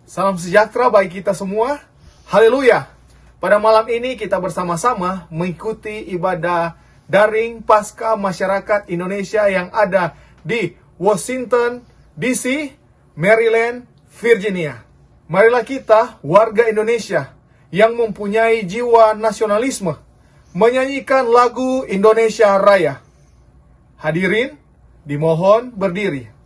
Salam sejahtera bagi kita semua. Haleluya. Pada malam ini kita bersama-sama mengikuti ibadah daring Paskah Masyarakat Indonesia yang ada di Washington, D.C., Maryland, Virginia. Marilah kita, warga Indonesia yang mempunyai jiwa nasionalisme, menyanyikan lagu Indonesia Raya. Hadirin, dimohon berdiri.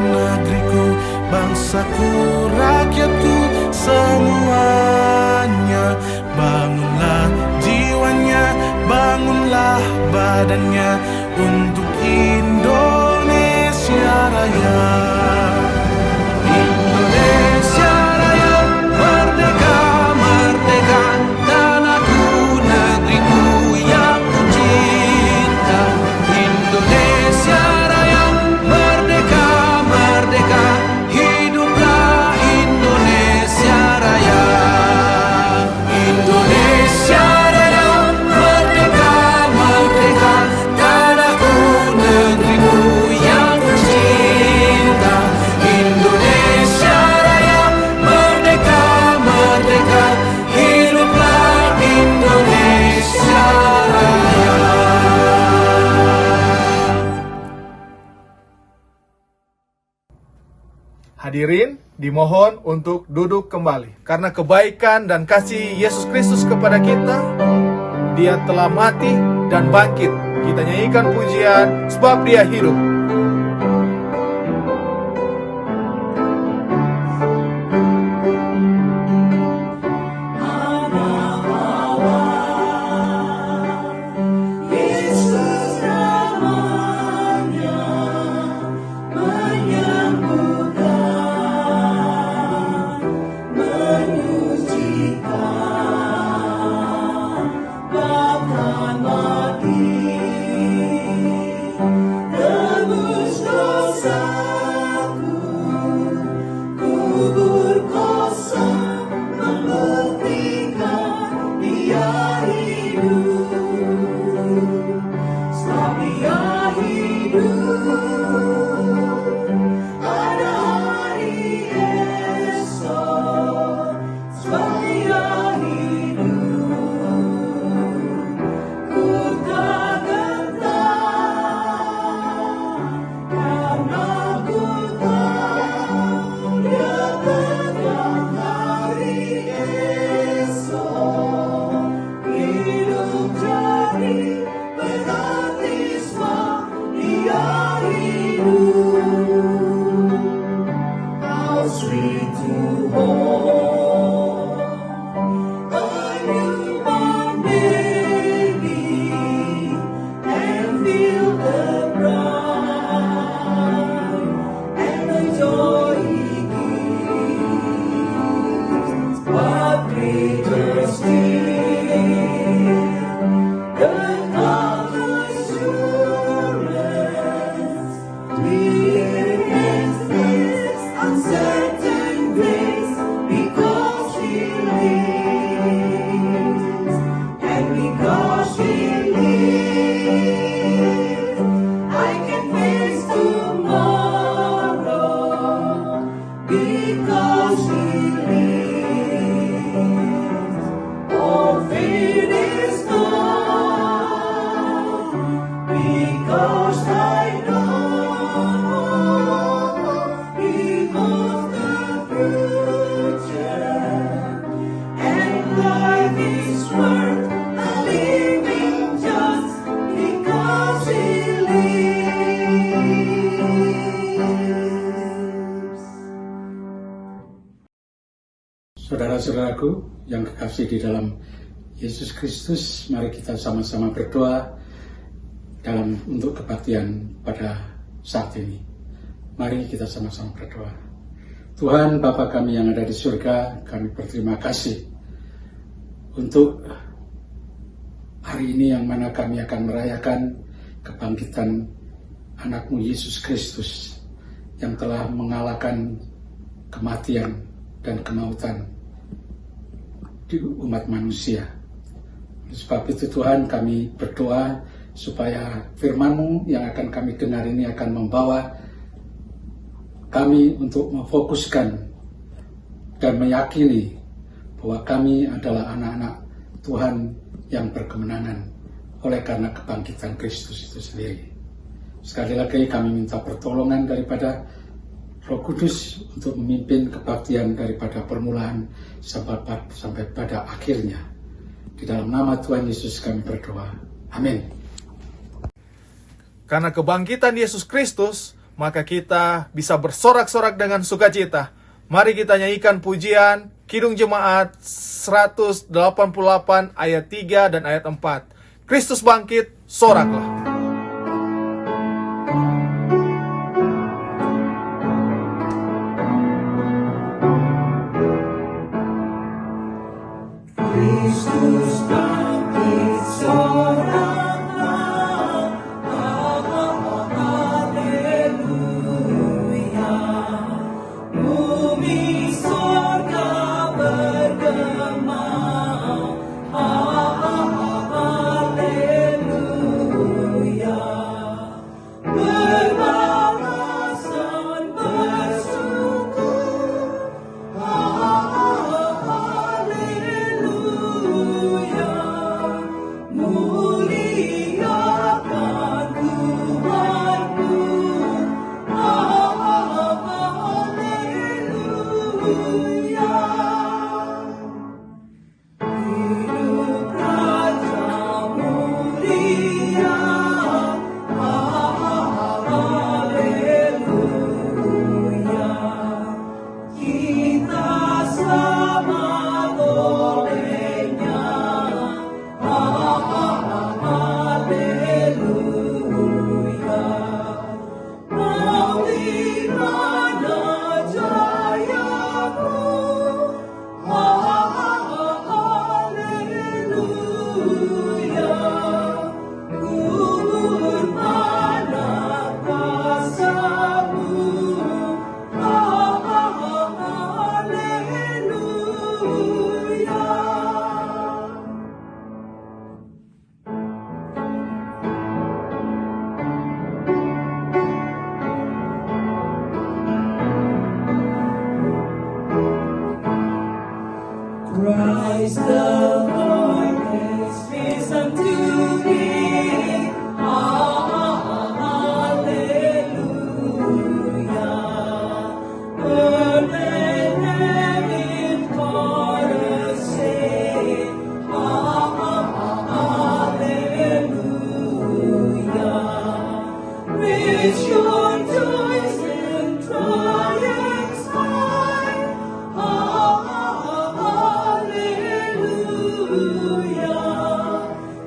Negeriku, bangsaku, rakyatku, semuanya. Bangunlah jiwanya, bangunlah badannya untuk Indonesia Raya. Indonesia Raya, merdeka, merdeka, tanahku, negeriku yang ku cinta. Indonesia Raya, merdeka, merdeka, hiduplah Indonesia Raya. Indonesia Raya, merdeka, merdeka, tanahku, negeriku yang ku cinta. Indonesia Raya, merdeka, merdeka, hiduplah Indonesia Raya. Hadirin, dimohon untuk duduk kembali. Karena kebaikan dan kasih Yesus Kristus kepada kita, Dia telah mati dan bangkit. Kita nyanyikan pujian sebab Dia hidup. Hidup jadi berbaptisma, Dia hidup. saudaraku yang kekasih di dalam Yesus Kristus, mari kita sama-sama berdoa untuk kebaktian pada saat ini. Mari kita sama-sama berdoa. Tuhan Bapa kami yang ada di surga, kami berterima kasih untuk hari ini yang mana kami akan merayakan kebangkitan anak-Mu Yesus Kristus yang telah mengalahkan kematian dan kemautan di umat manusia. Sebab itu Tuhan, kami berdoa supaya firman-Mu yang akan kami dengar ini akan membawa kami untuk memfokuskan dan meyakini bahwa kami adalah anak-anak Tuhan yang berkemenangan oleh karena kebangkitan Kristus itu sendiri. Sekali lagi kami minta pertolongan daripada Roh Kudus untuk memimpin kebaktian daripada permulaan sampai pada akhirnya. Di dalam nama Tuhan Yesus kami berdoa. Amin. Karena kebangkitan Yesus Kristus, maka kita bisa bersorak-sorak dengan sukacita. Mari kita nyanyikan pujian Kidung Jemaat 188 ayat 3 dan ayat 4. Kristus bangkit, soraklah. Kristus bangkit, soraklah, haleluya. Bumi sorga bergema, haleluya. Berbalasan bersyukur, haleluya. Muliakan Tuhanku, haleluya. Hidup Raja mulia, haleluya. Kita selamat olehnya, haleluya. Mau di mana jayamu, haleluya. Kubur mana kuasamu, haleluya. Christ the Lord is risen today, hallelujah. Earth and heaven chorus sing, hallelujah. Rejoice and triumphs high, hallelujah.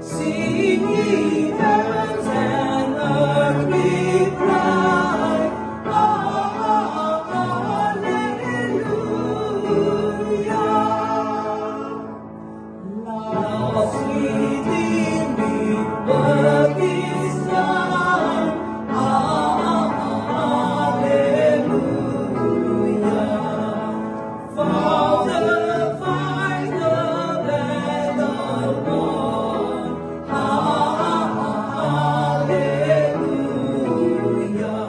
Sing ye heavens and earth we cry, hallelujah. Lost redeeming work is done, hallelujah. Father, find the battle won, hallelujah.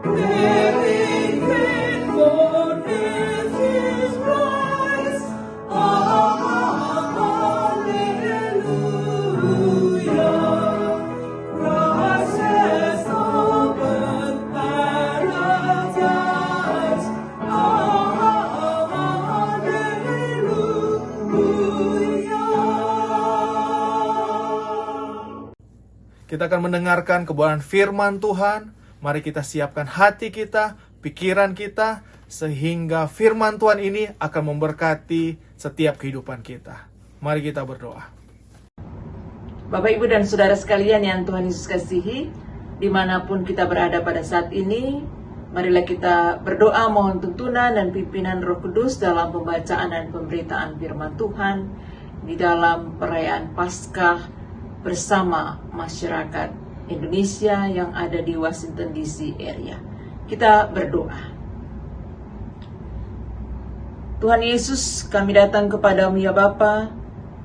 Bearing faithful is His price, hallelujah. Christ has opened paradise, hallelujah. Kita akan mendengarkan kebenaran firman Tuhan. Mari kita siapkan hati kita, pikiran kita, sehingga firman Tuhan ini akan memberkati setiap kehidupan kita. Mari kita berdoa. Bapak, Ibu, dan Saudara sekalian yang Tuhan Yesus kasihi, dimanapun kita berada pada saat ini, marilah kita berdoa mohon tuntunan dan pimpinan Roh Kudus dalam pembacaan dan pemberitaan firman Tuhan di dalam perayaan Paskah bersama masyarakat Indonesia yang ada di Washington DC area. Kita berdoa. Tuhan Yesus, kami datang kepadamu ya Bapa,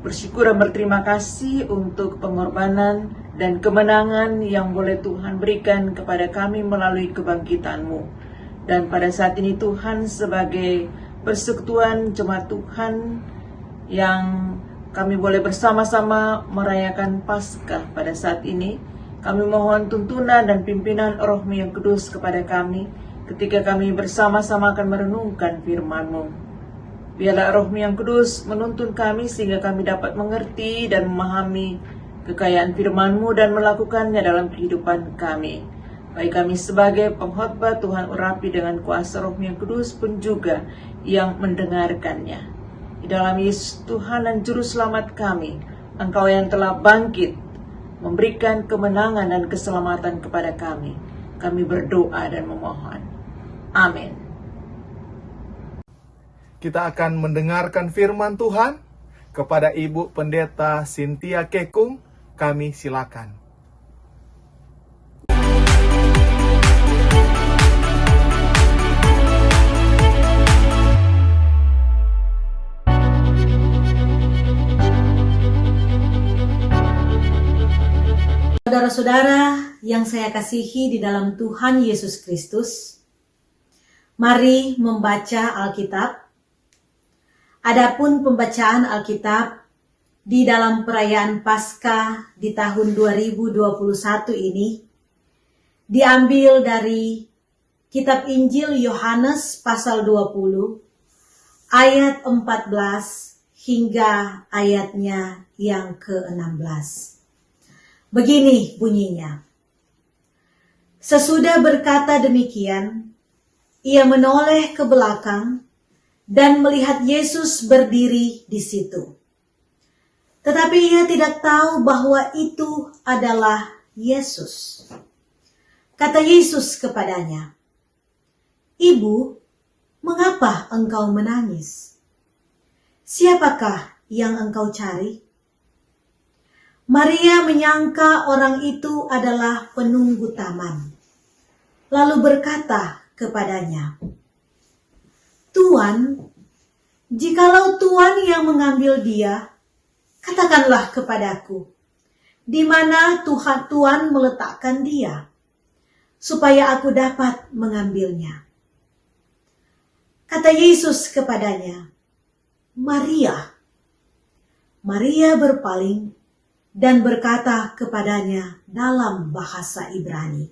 bersyukur dan berterima kasih untuk pengorbanan dan kemenangan yang boleh Tuhan berikan kepada kami melalui kebangkitan-Mu. Dan pada saat ini Tuhan, sebagai persekutuan jemaat Tuhan yang kami boleh bersama-sama merayakan Paskah pada saat ini, kami mohon tuntunan dan pimpinan Roh-Mu yang kudus kepada kami ketika kami bersama-sama akan merenungkan firman-Mu. Biarlah Roh-Mu yang kudus menuntun kami sehingga kami dapat mengerti dan memahami kekayaan firman-Mu dan melakukannya dalam kehidupan kami. Baik kami sebagai pengkhotbah, Tuhan urapi dengan kuasa Roh-Mu yang kudus pun juga yang mendengarkannya. Di dalam Yesus Tuhan dan Juru Selamat kami, Engkau yang telah bangkit, memberikan kemenangan dan keselamatan kepada kami. Kami berdoa dan memohon. Amin. Kita akan mendengarkan firman Tuhan. Kepada Ibu Pendeta Cynthia Kekung, kami silakan. Saudara-saudara yang saya kasihi di dalam Tuhan Yesus Kristus, mari membaca Alkitab. Adapun pembacaan Alkitab di dalam perayaan Paskah di tahun 2021 ini diambil dari Kitab Injil Yohanes pasal 20 ayat 14 hingga ayatnya yang ke-16. Begini bunyinya. Sesudah berkata demikian, ia menoleh ke belakang dan melihat Yesus berdiri di situ. Tetapi ia tidak tahu bahwa itu adalah Yesus. Kata Yesus kepadanya, "Ibu, mengapa engkau menangis? Siapakah yang engkau cari?" Maria menyangka orang itu adalah penunggu taman, lalu berkata kepadanya, "Tuan, jikalau Tuan yang mengambil dia, katakanlah kepadaku, di mana Tuan meletakkan dia, supaya aku dapat mengambilnya." Kata Yesus kepadanya, "Maria." Maria berpaling dan berkata kepadanya dalam bahasa Ibrani,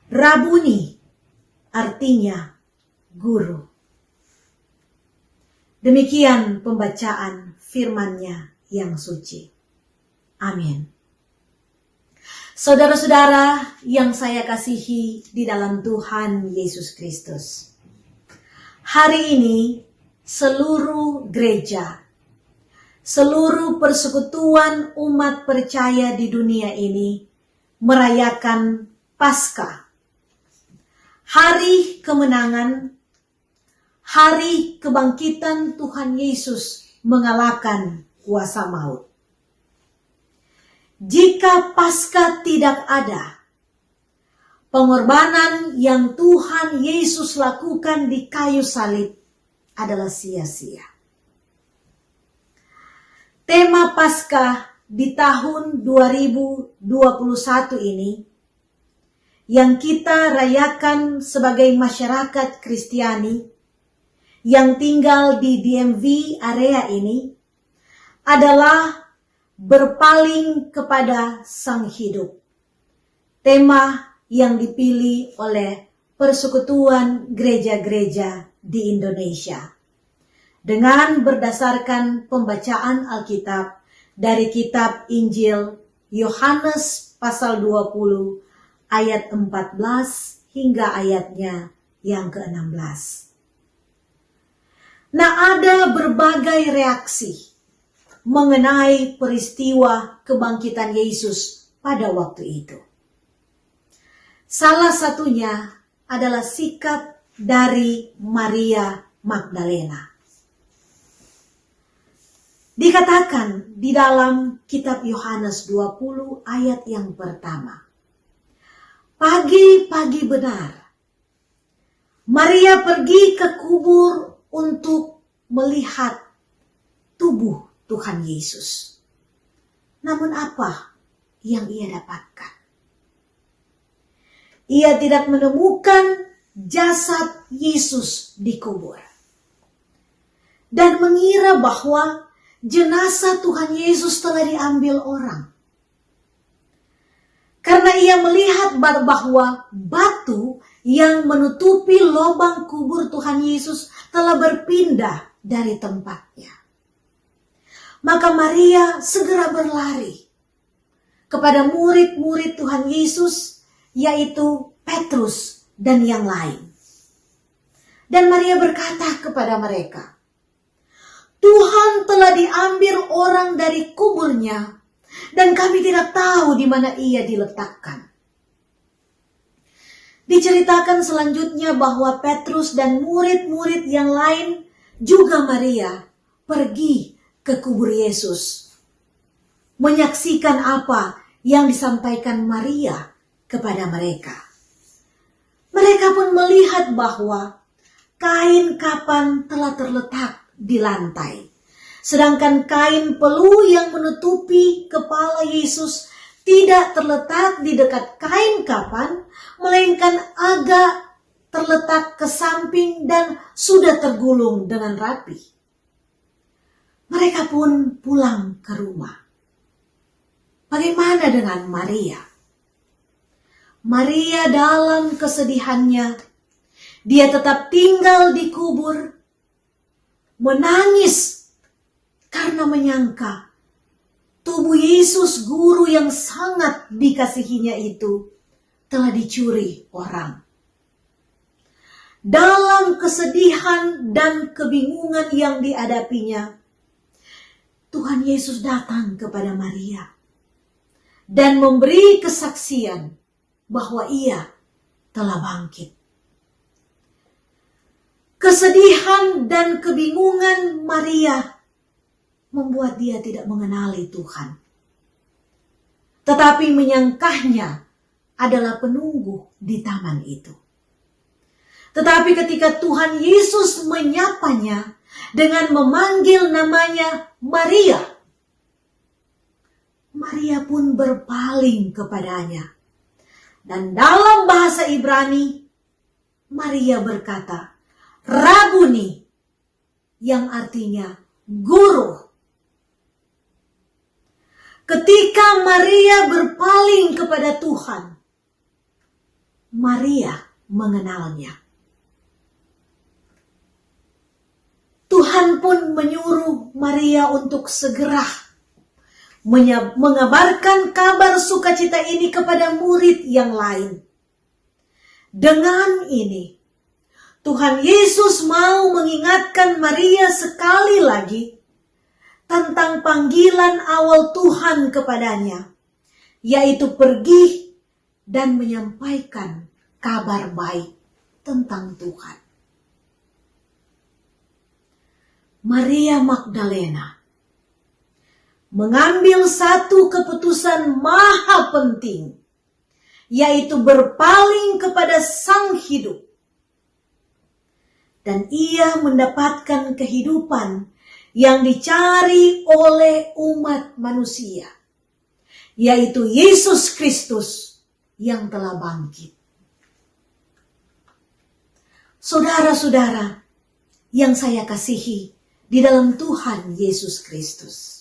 "Rabuni," artinya guru. Demikian pembacaan firman-Nya yang suci. Amin. Saudara-saudara yang saya kasihi di dalam Tuhan Yesus Kristus. Hari ini seluruh gereja, seluruh persekutuan umat percaya di dunia ini merayakan Paskah. Hari kemenangan, hari kebangkitan Tuhan Yesus mengalahkan kuasa maut. Jika Paskah tidak ada, pengorbanan yang Tuhan Yesus lakukan di kayu salib adalah sia-sia. Tema Paskah di tahun 2021 ini yang kita rayakan sebagai masyarakat Kristiani yang tinggal di DMV area ini adalah berpaling kepada Sang Hidup. Tema yang dipilih oleh persekutuan gereja-gereja di Indonesia. Dengan berdasarkan pembacaan Alkitab dari kitab Injil Yohanes pasal 20 ayat 14 hingga ayatnya yang ke-16. Nah, ada berbagai reaksi mengenai peristiwa kebangkitan Yesus pada waktu itu. Salah satunya adalah sikap dari Maria Magdalena. Dikatakan di dalam kitab Yohanes 20 ayat yang pertama. Pagi-pagi benar, Maria pergi ke kubur untuk melihat tubuh Tuhan Yesus. Namun apa yang ia dapatkan? Ia tidak menemukan jasad Yesus di kubur. Dan mengira bahwa jenazah Tuhan Yesus telah diambil orang. Karena ia melihat bahwa batu yang menutupi lubang kubur Tuhan Yesus telah berpindah dari tempatnya. Maka Maria segera berlari kepada murid-murid Tuhan Yesus, yaitu Petrus dan yang lain. Dan Maria berkata kepada mereka, Tuhan telah diambil orang dari kuburnya, dan kami tidak tahu di mana ia diletakkan. Diceritakan selanjutnya bahwa Petrus dan murid-murid yang lain juga Maria pergi ke kubur Yesus, menyaksikan apa yang disampaikan Maria kepada mereka. Mereka pun melihat bahwa kain kapan telah terletak di lantai. Sedangkan kain pelu yang menutupi kepala Yesus tidak terletak di dekat kain kapan, melainkan agak terletak ke samping dan sudah tergulung dengan rapi. Mereka pun pulang ke rumah. Bagaimana dengan Maria? Maria dalam kesedihannya, dia tetap tinggal di kubur, menangis karena menyangka tubuh Yesus guru yang sangat dikasihinya itu telah dicuri orang. Dalam kesedihan dan kebingungan yang dihadapinya, Tuhan Yesus datang kepada Maria dan memberi kesaksian bahwa ia telah bangkit. Kesedihan dan kebingungan Maria membuat dia tidak mengenali Tuhan. Tetapi menyangkanya adalah penunggu di taman itu. Tetapi ketika Tuhan Yesus menyapanya dengan memanggil namanya Maria, Maria pun berpaling kepadanya. Dan dalam bahasa Ibrani, Maria berkata, Rabuni, yang artinya guru. Ketika Maria berpaling kepada Tuhan, Maria mengenalnya. Tuhan pun menyuruh Maria untuk segera mengabarkan kabar sukacita ini kepada murid yang lain. Dengan ini, Tuhan Yesus mau mengingatkan Maria sekali lagi tentang panggilan awal Tuhan kepadanya, yaitu pergi dan menyampaikan kabar baik tentang Tuhan. Maria Magdalena mengambil satu keputusan maha penting, yaitu berpaling kepada Sang Hidup. Dan ia mendapatkan kehidupan yang dicari oleh umat manusia, yaitu Yesus Kristus yang telah bangkit. Saudara-saudara yang saya kasihi di dalam Tuhan Yesus Kristus,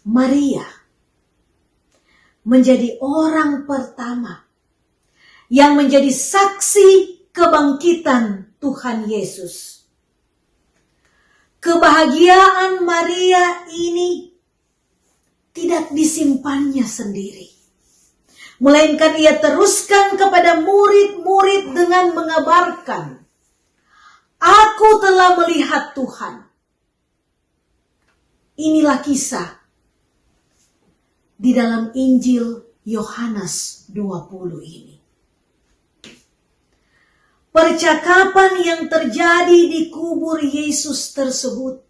Maria menjadi orang pertama yang menjadi saksi kebangkitan Tuhan Yesus. Kebahagiaan Maria ini tidak disimpannya sendiri, melainkan ia teruskan kepada murid-murid dengan mengabarkan Aku telah melihat Tuhan. Inilah kisah di dalam Injil Yohanes 20 ini. Percakapan yang terjadi di kubur Yesus tersebut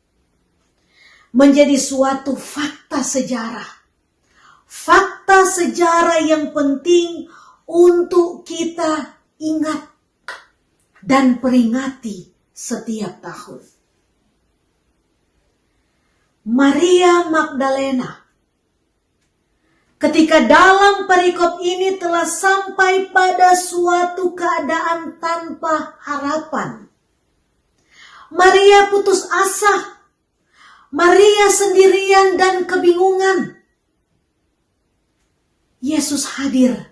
menjadi suatu fakta sejarah. Fakta sejarah yang penting untuk kita ingat dan peringati setiap tahun. Maria Magdalena, ketika dalam perikop ini telah sampai pada suatu keadaan tanpa harapan. Maria putus asa. Maria sendirian dan kebingungan. Yesus hadir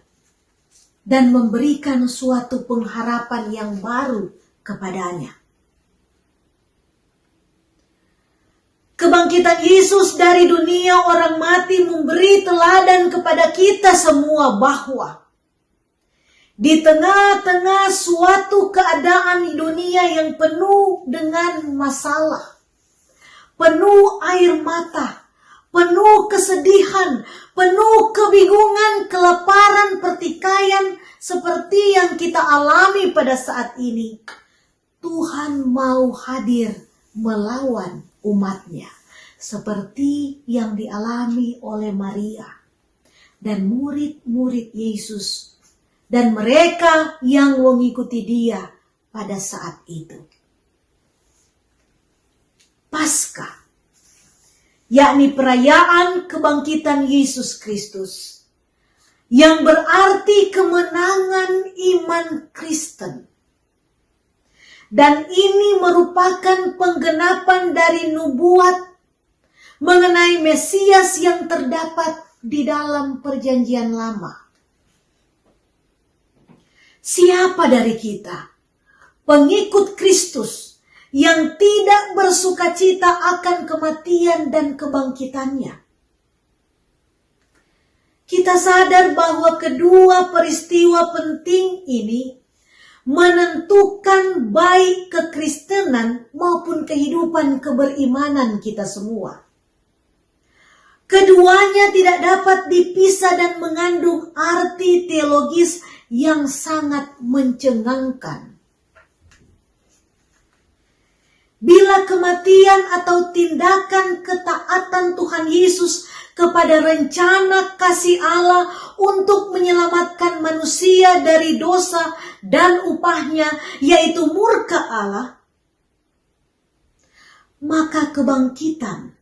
dan memberikan suatu pengharapan yang baru kepadanya. Kebangkitan Yesus dari dunia orang mati memberi teladan kepada kita semua bahwa di tengah-tengah suatu keadaan di dunia yang penuh dengan masalah, penuh air mata, penuh kesedihan, penuh kebingungan, kelaparan, pertikaian seperti yang kita alami pada saat ini, Tuhan mau hadir melawan umatnya, seperti yang dialami oleh Maria dan murid-murid Yesus dan mereka yang mengikuti dia pada saat itu. Paskah, yakni perayaan kebangkitan Yesus Kristus, yang berarti kemenangan iman Kristen. Dan ini merupakan penggenapan dari nubuat mengenai Mesias yang terdapat di dalam Perjanjian Lama. Siapa dari kita, pengikut Kristus, yang tidak bersukacita akan kematian dan kebangkitannya? Kita sadar bahwa kedua peristiwa penting ini menentukan baik kekristenan maupun kehidupan keberimanan kita semua. Keduanya tidak dapat dipisah dan mengandung arti teologis yang sangat mencengangkan. Bila kematian atau tindakan ketaatan Tuhan Yesus kepada rencana kasih Allah untuk menyelamatkan manusia dari dosa dan upahnya, yaitu murka Allah, maka kebangkitan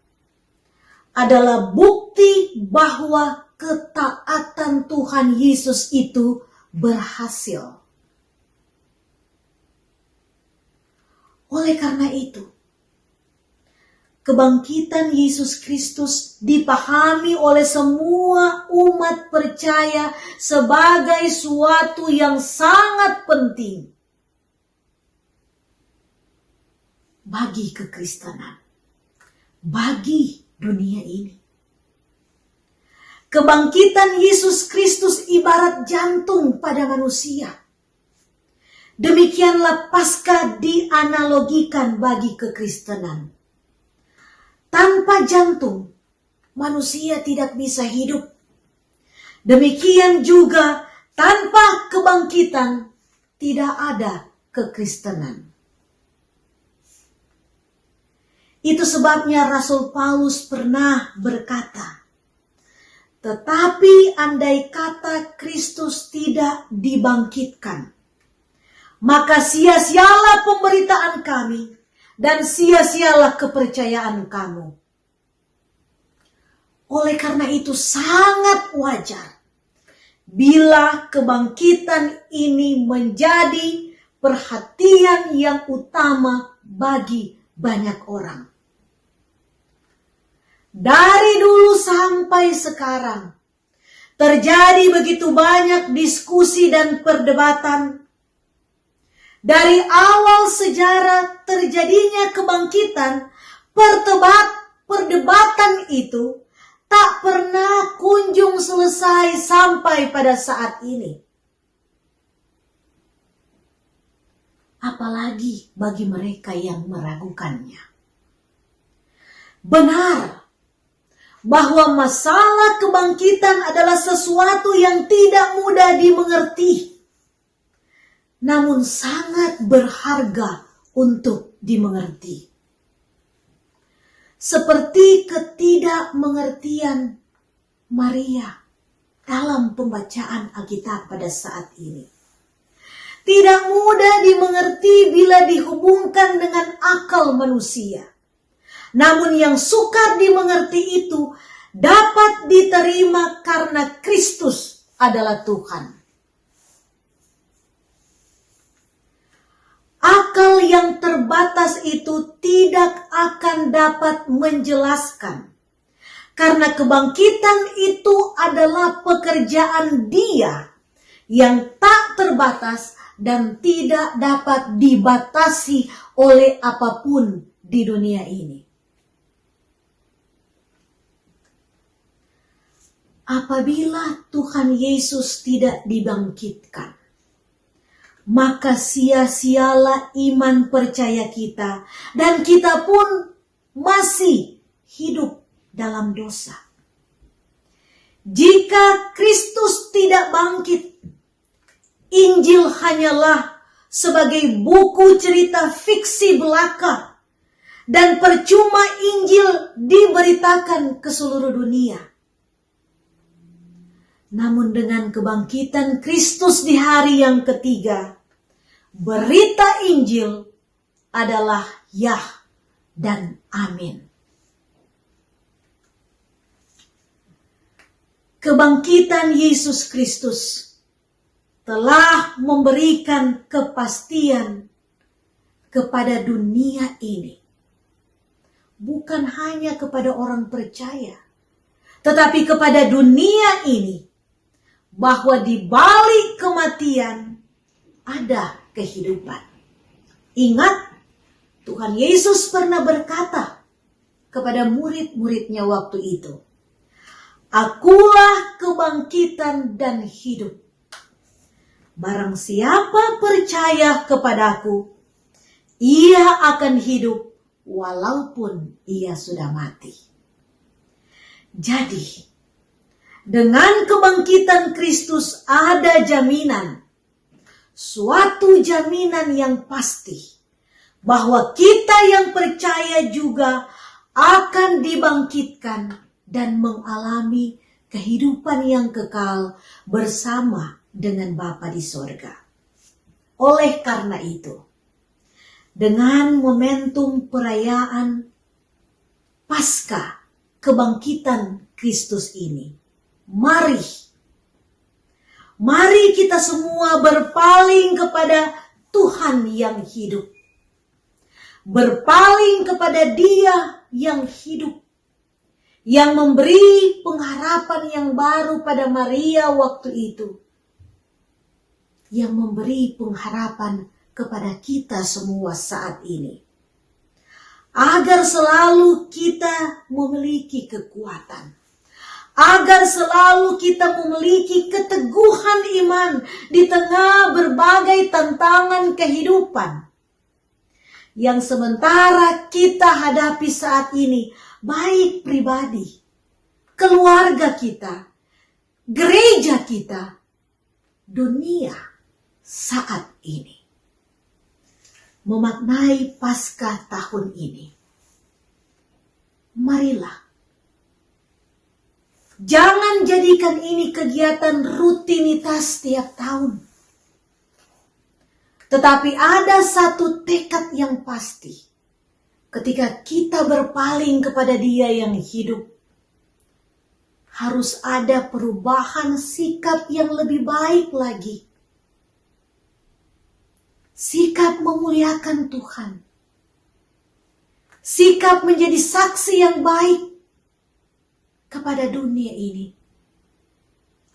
adalah bukti bahwa ketaatan Tuhan Yesus itu berhasil. Oleh karena itu, kebangkitan Yesus Kristus dipahami oleh semua umat percaya sebagai suatu yang sangat penting bagi kekristenan, bagi dunia ini. Kebangkitan Yesus Kristus ibarat jantung pada manusia. Demikianlah Paskah dianalogikan bagi kekristenan. Tanpa jantung, manusia tidak bisa hidup. Demikian juga tanpa kebangkitan, tidak ada kekristenan. Itu sebabnya Rasul Paulus pernah berkata, tetapi andai kata Kristus tidak dibangkitkan, maka sia-sialah pemberitaan kami dan sia-sialah kepercayaan kamu. Oleh karena itu sangat wajar bila kebangkitan ini menjadi perhatian yang utama bagi banyak orang. Dari dulu sampai sekarang terjadi begitu banyak diskusi dan perdebatan. Dari awal sejarah terjadinya kebangkitan, perdebatan itu tak pernah kunjung selesai sampai pada saat ini. apalagi bagi mereka yang meragukannya. Benar bahwa masalah kebangkitan adalah sesuatu yang tidak mudah dimengerti, namun sangat berharga untuk dimengerti. Seperti ketidakmengertian Maria dalam pembacaan Alkitab pada saat ini. Tidak mudah dimengerti bila dihubungkan dengan akal manusia. Namun yang sukar dimengerti itu dapat diterima karena Kristus adalah Tuhan. Akal yang terbatas itu tidak akan dapat menjelaskan. Karena kebangkitan itu adalah pekerjaan Dia yang tak terbatas dan tidak dapat dibatasi oleh apapun di dunia ini. Apabila Tuhan Yesus tidak dibangkitkan, maka sia-sialah iman percaya kita, dan kita pun masih hidup dalam dosa. Jika Kristus tidak bangkit, Injil hanyalah sebagai buku cerita fiksi belaka, dan percuma Injil diberitakan ke seluruh dunia. Namun dengan kebangkitan Kristus di hari yang ketiga, berita Injil adalah ya dan amin. Kebangkitan Yesus Kristus telah memberikan kepastian kepada dunia ini. Bukan hanya kepada orang percaya, tetapi kepada dunia ini, bahwa di balik kematian ada kehidupan. Ingat, Tuhan Yesus pernah berkata kepada murid-muridnya waktu itu, "Akulah kebangkitan dan hidup. Barang siapa percaya kepadaku, ia akan hidup walaupun ia sudah mati." Jadi, dengan kebangkitan Kristus ada jaminan, suatu jaminan yang pasti, bahwa kita yang percaya juga akan dibangkitkan dan mengalami kehidupan yang kekal bersama dengan Bapa di sorga. Oleh karena itu, dengan momentum perayaan Paskah kebangkitan Kristus ini, Mari kita semua berpaling kepada Tuhan yang hidup. Berpaling kepada Dia yang hidup. Yang memberi pengharapan yang baru pada Maria waktu itu. Yang memberi pengharapan kepada kita semua saat ini. Agar selalu kita memiliki kekuatan. Agar selalu kita memiliki keteguhan iman di tengah berbagai tantangan kehidupan. Yang sementara kita hadapi saat ini, baik pribadi, keluarga kita, gereja kita, dunia saat ini. Memaknai Paskah tahun ini, marilah, jangan jadikan ini kegiatan rutinitas setiap tahun. Tetapi ada satu tekad yang pasti. Ketika kita berpaling kepada Dia yang hidup, harus ada perubahan sikap yang lebih baik lagi. Sikap memuliakan Tuhan. Sikap menjadi saksi yang baik kepada dunia ini,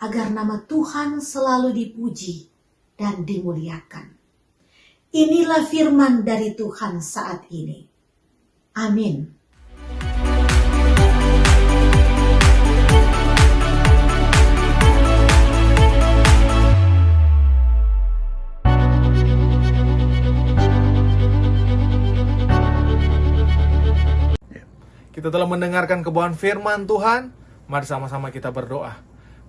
agar nama Tuhan selalu dipuji dan dimuliakan. Inilah firman dari Tuhan saat ini. Amin. kita telah mendengarkan kebenaran firman Tuhan. Mari sama-sama kita berdoa.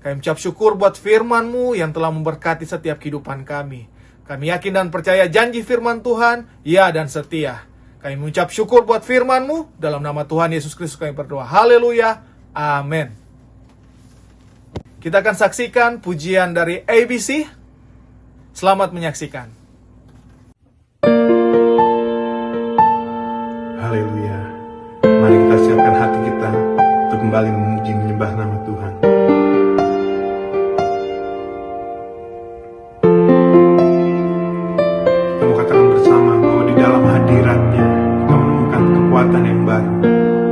Kami ucap syukur buat firman-Mu yang telah memberkati setiap kehidupan kami. Kami yakin dan percaya janji firman Tuhan, ya dan setia. Kami mengucap syukur buat firman-Mu. Dalam nama Tuhan Yesus Kristus kami berdoa. Haleluya. Amin. Kita akan saksikan pujian dari ABC. Selamat menyaksikan. Haleluya. Mari kita siapkan hati kita untuk kembali memuji menyembah nama Tuhan. Kita mau katakan bersama bahwa di dalam hadirat-Nya kita menemukan kekuatan yang baru.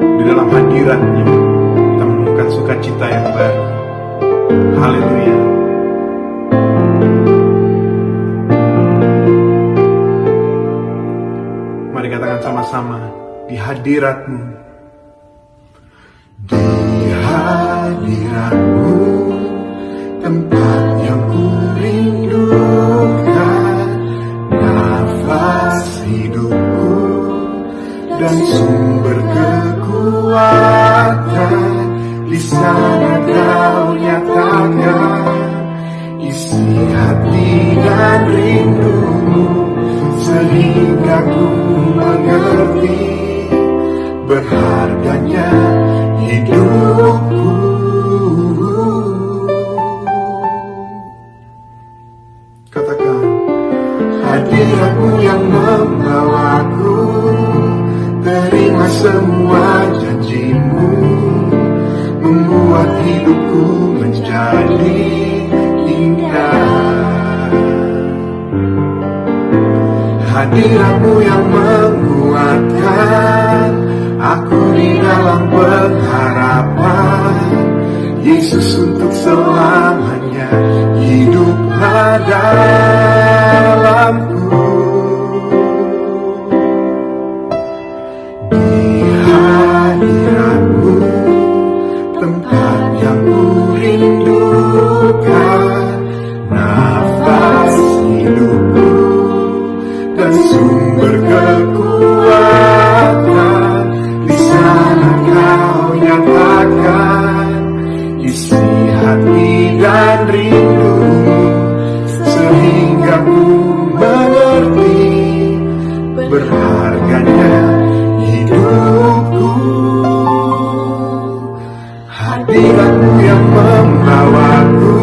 Di dalam hadirat-Nya kita menemukan sukacita yang baru. Haleluya. Mari katakan sama-sama, di hadirat-Mu. Di hadirat-Mu, tempat yang ku rindukan, nafas hidupku dan sumber kekuatan. Di sana Kau nyatakan isi hati dan rindumu, sehingga ku mengerti berharganya hidupku. Katakan, hadirat-Mu yang membawaku, terima semua janji-Mu, membuat hidupku menjadi indah. Hadirat-Mu yang menguatkan aku di dalam pengharapan. Yesus, untuk selamanya hiduplah dalamku. Di hadirat-Mu, tempat yang ku rindukan, nafas hidupku dan sumber kekuatan. Di sana Kau nyatakan isi hati dan rindumu, sehingga ku mengerti berharganya hidupku. Hadirat-Mu yang membawaku,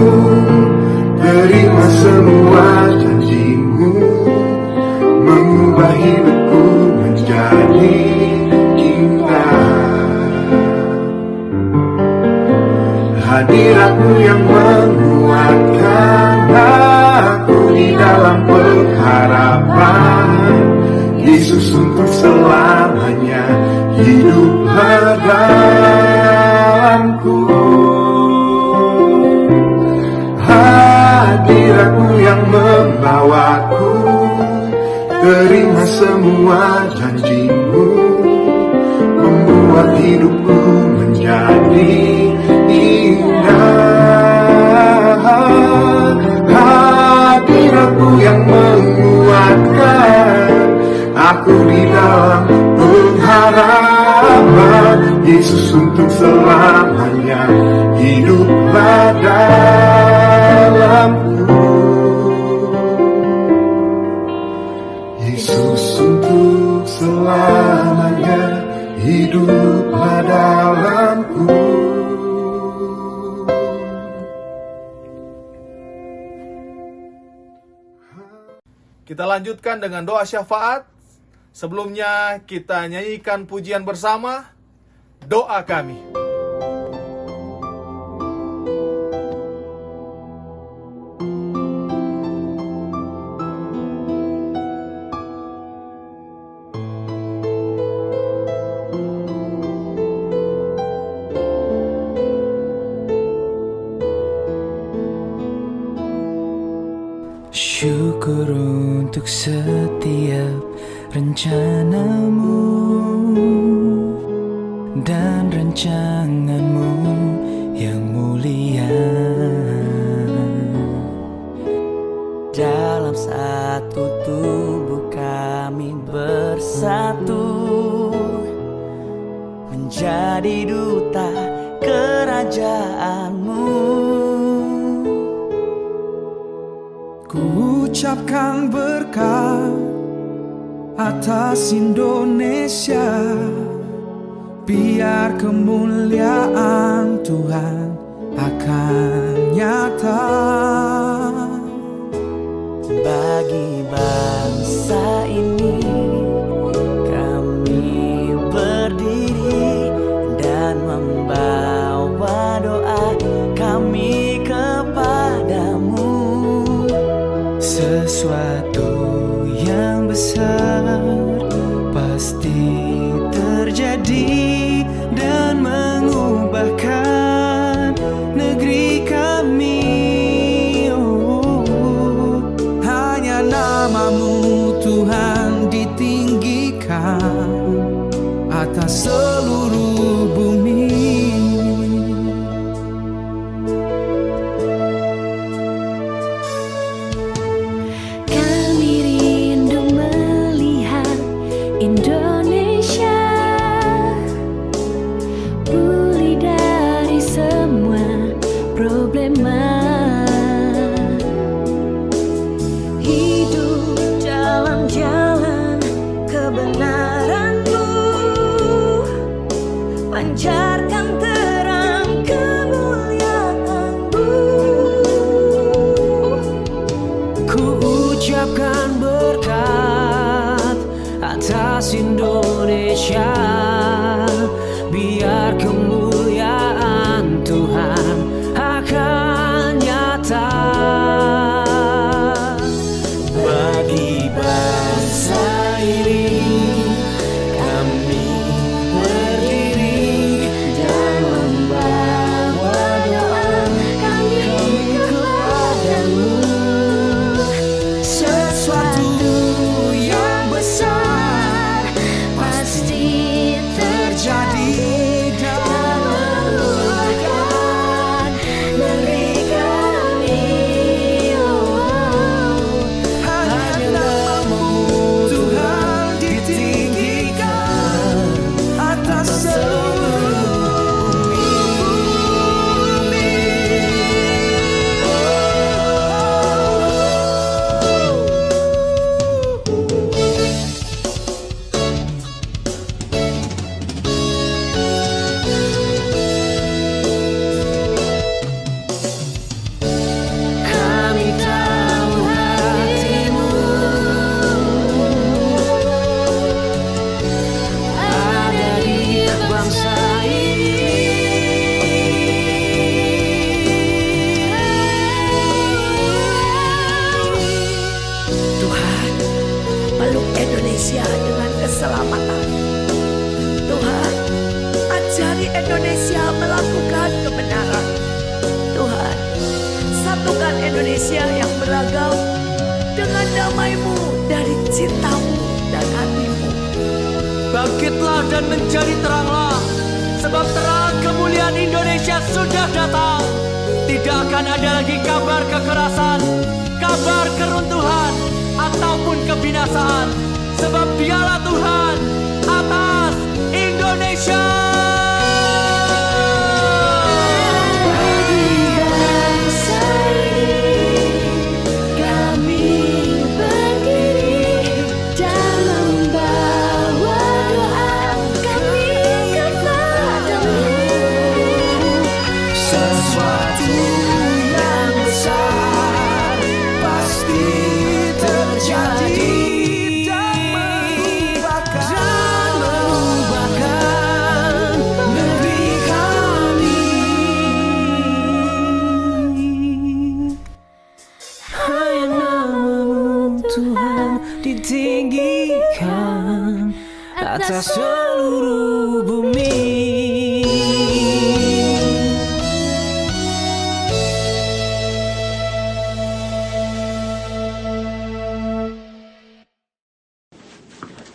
terima semua janji-Mu, mengubah hidupku menjadi indah. Hadirat-Mu yang menguatkan aku di dalam pengharapan. Yesus, untuk selamanya hiduplah dalamku. Hadirat-Mu yang membawaku, terima semua janji-Mu, membuat hidupku menjadi indah. Hadirat-Mu yang menguatkan aku di dalam pengharapan. Yesus, untuk selamanya hiduplah dalamku. Yesus, untuk selamanya hiduplah dalamku. Kita lanjutkan dengan doa syafaat. Sebelumnya kita nyanyikan pujian bersama, doa kami. Syukur untuk setiap rencana-Mu dan rancangan-Mu yang mulia. Dalam satu tubuh kami bersatu, menjadi ucapkan berkat atas Indonesia, biar kemuliaan Tuhan akan nyata. Bagi bangsa ini kami berdiri dan membawa doa kami kepadamu. Sesuatu yang besar pasti terjadi dan mengubahkan negeri kami. Hanya namamu Tuhan ditinggikan atas seluruh bumi. Kami rindu melihat Indonesia pulih dari semua problema. Hidup dalam jalan kebenaran-Mu, pancarkan terang kemuliaan-Mu. Ku ucapkan berkat atas Indonesia, biar kemuliaan Tuhan akan nyata. Bagi bangsa ini kami berdiri dan membawa doa kami kepadamu. Sesuatu yang besar pasti terjadi dan mengubahkan negeri kami. Hanya namamu Tuhan ditinggikan atas seluruh bumi. Kami tahu hatimu ada di bangsa ini. Tuhan, peluk Indonesia dengan keselamatan. Tuhan, ajari Indonesia melakukan kebenaran. Tuhan, satukan Indonesia yang beragam dengan damai-Mu dari cinta-Mu dan hati-Mu. Bangkitlah dan menjadi teranglah, sebab terang kemuliaan Indonesia sudah datang. Tidak akan ada lagi kabar kekerasan, kabar keruntuhan, ataupun kebinasaan, sebab Dialah Tuhan atas Indonesia. Bagi bangsa ini kami berdiri dan membawa doa kami kepadamu. Sesuatu yang besar pasti terjadi dan mengubahkan negeri kami. Hanya namamu Tuhan ditinggikan atas seluruh bumi.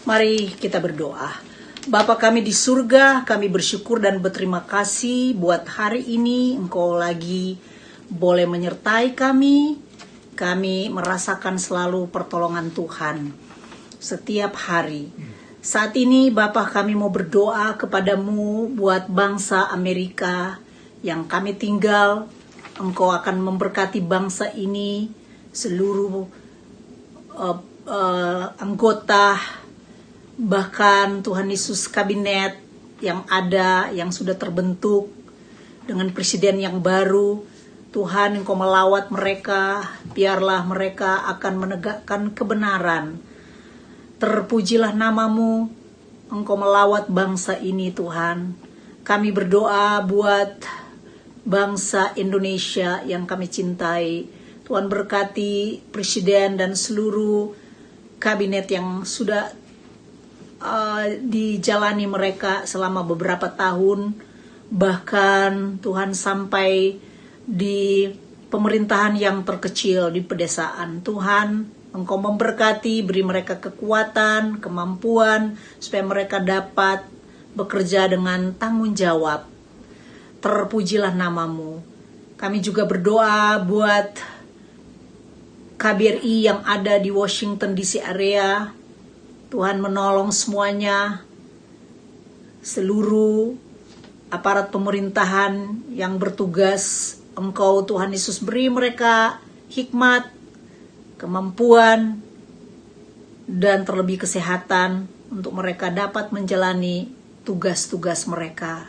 Mari kita berdoa. Bapa kami di surga, kami bersyukur dan berterima kasih buat hari ini Engkau lagi boleh menyertai kami. Kami merasakan selalu pertolongan Tuhan setiap hari. Saat ini Bapa kami mau berdoa kepadamu buat bangsa Amerika yang kami tinggal. Engkau akan memberkati bangsa ini, seluruh anggota, bahkan Tuhan Yesus kabinet yang ada, yang sudah terbentuk dengan presiden yang baru. Tuhan, Engkau melawat mereka, biarlah mereka akan menegakkan kebenaran. Terpujilah namamu, Engkau melawat bangsa ini Tuhan. Kami berdoa buat bangsa Indonesia yang kami cintai. Tuhan berkati presiden dan seluruh kabinet yang sudah dijalani mereka selama beberapa tahun. Bahkan Tuhan sampai di pemerintahan yang terkecil di pedesaan. Tuhan, Engkau memberkati, beri mereka kekuatan, kemampuan, supaya mereka dapat bekerja dengan tanggung jawab. Terpujilah namamu. Kami juga berdoa buat KBRI yang ada di Washington DC area. Tuhan menolong semuanya, seluruh aparat pemerintahan yang bertugas. Engkau Tuhan Yesus beri mereka hikmat, kemampuan, dan terlebih kesehatan untuk mereka dapat menjalani tugas-tugas mereka.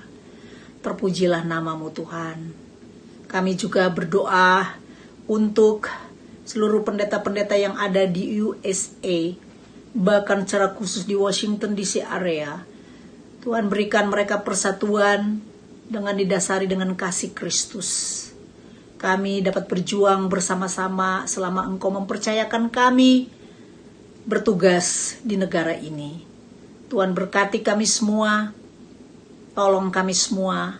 Terpujilah namamu Tuhan. Kami juga berdoa untuk seluruh pendeta-pendeta yang ada di USA, bahkan secara khusus di Washington DC area. Tuhan berikan mereka persatuan dengan didasari dengan kasih Kristus. Kami dapat berjuang bersama-sama selama Engkau mempercayakan kami bertugas di negara ini. Tuhan berkati kami semua, tolong kami semua,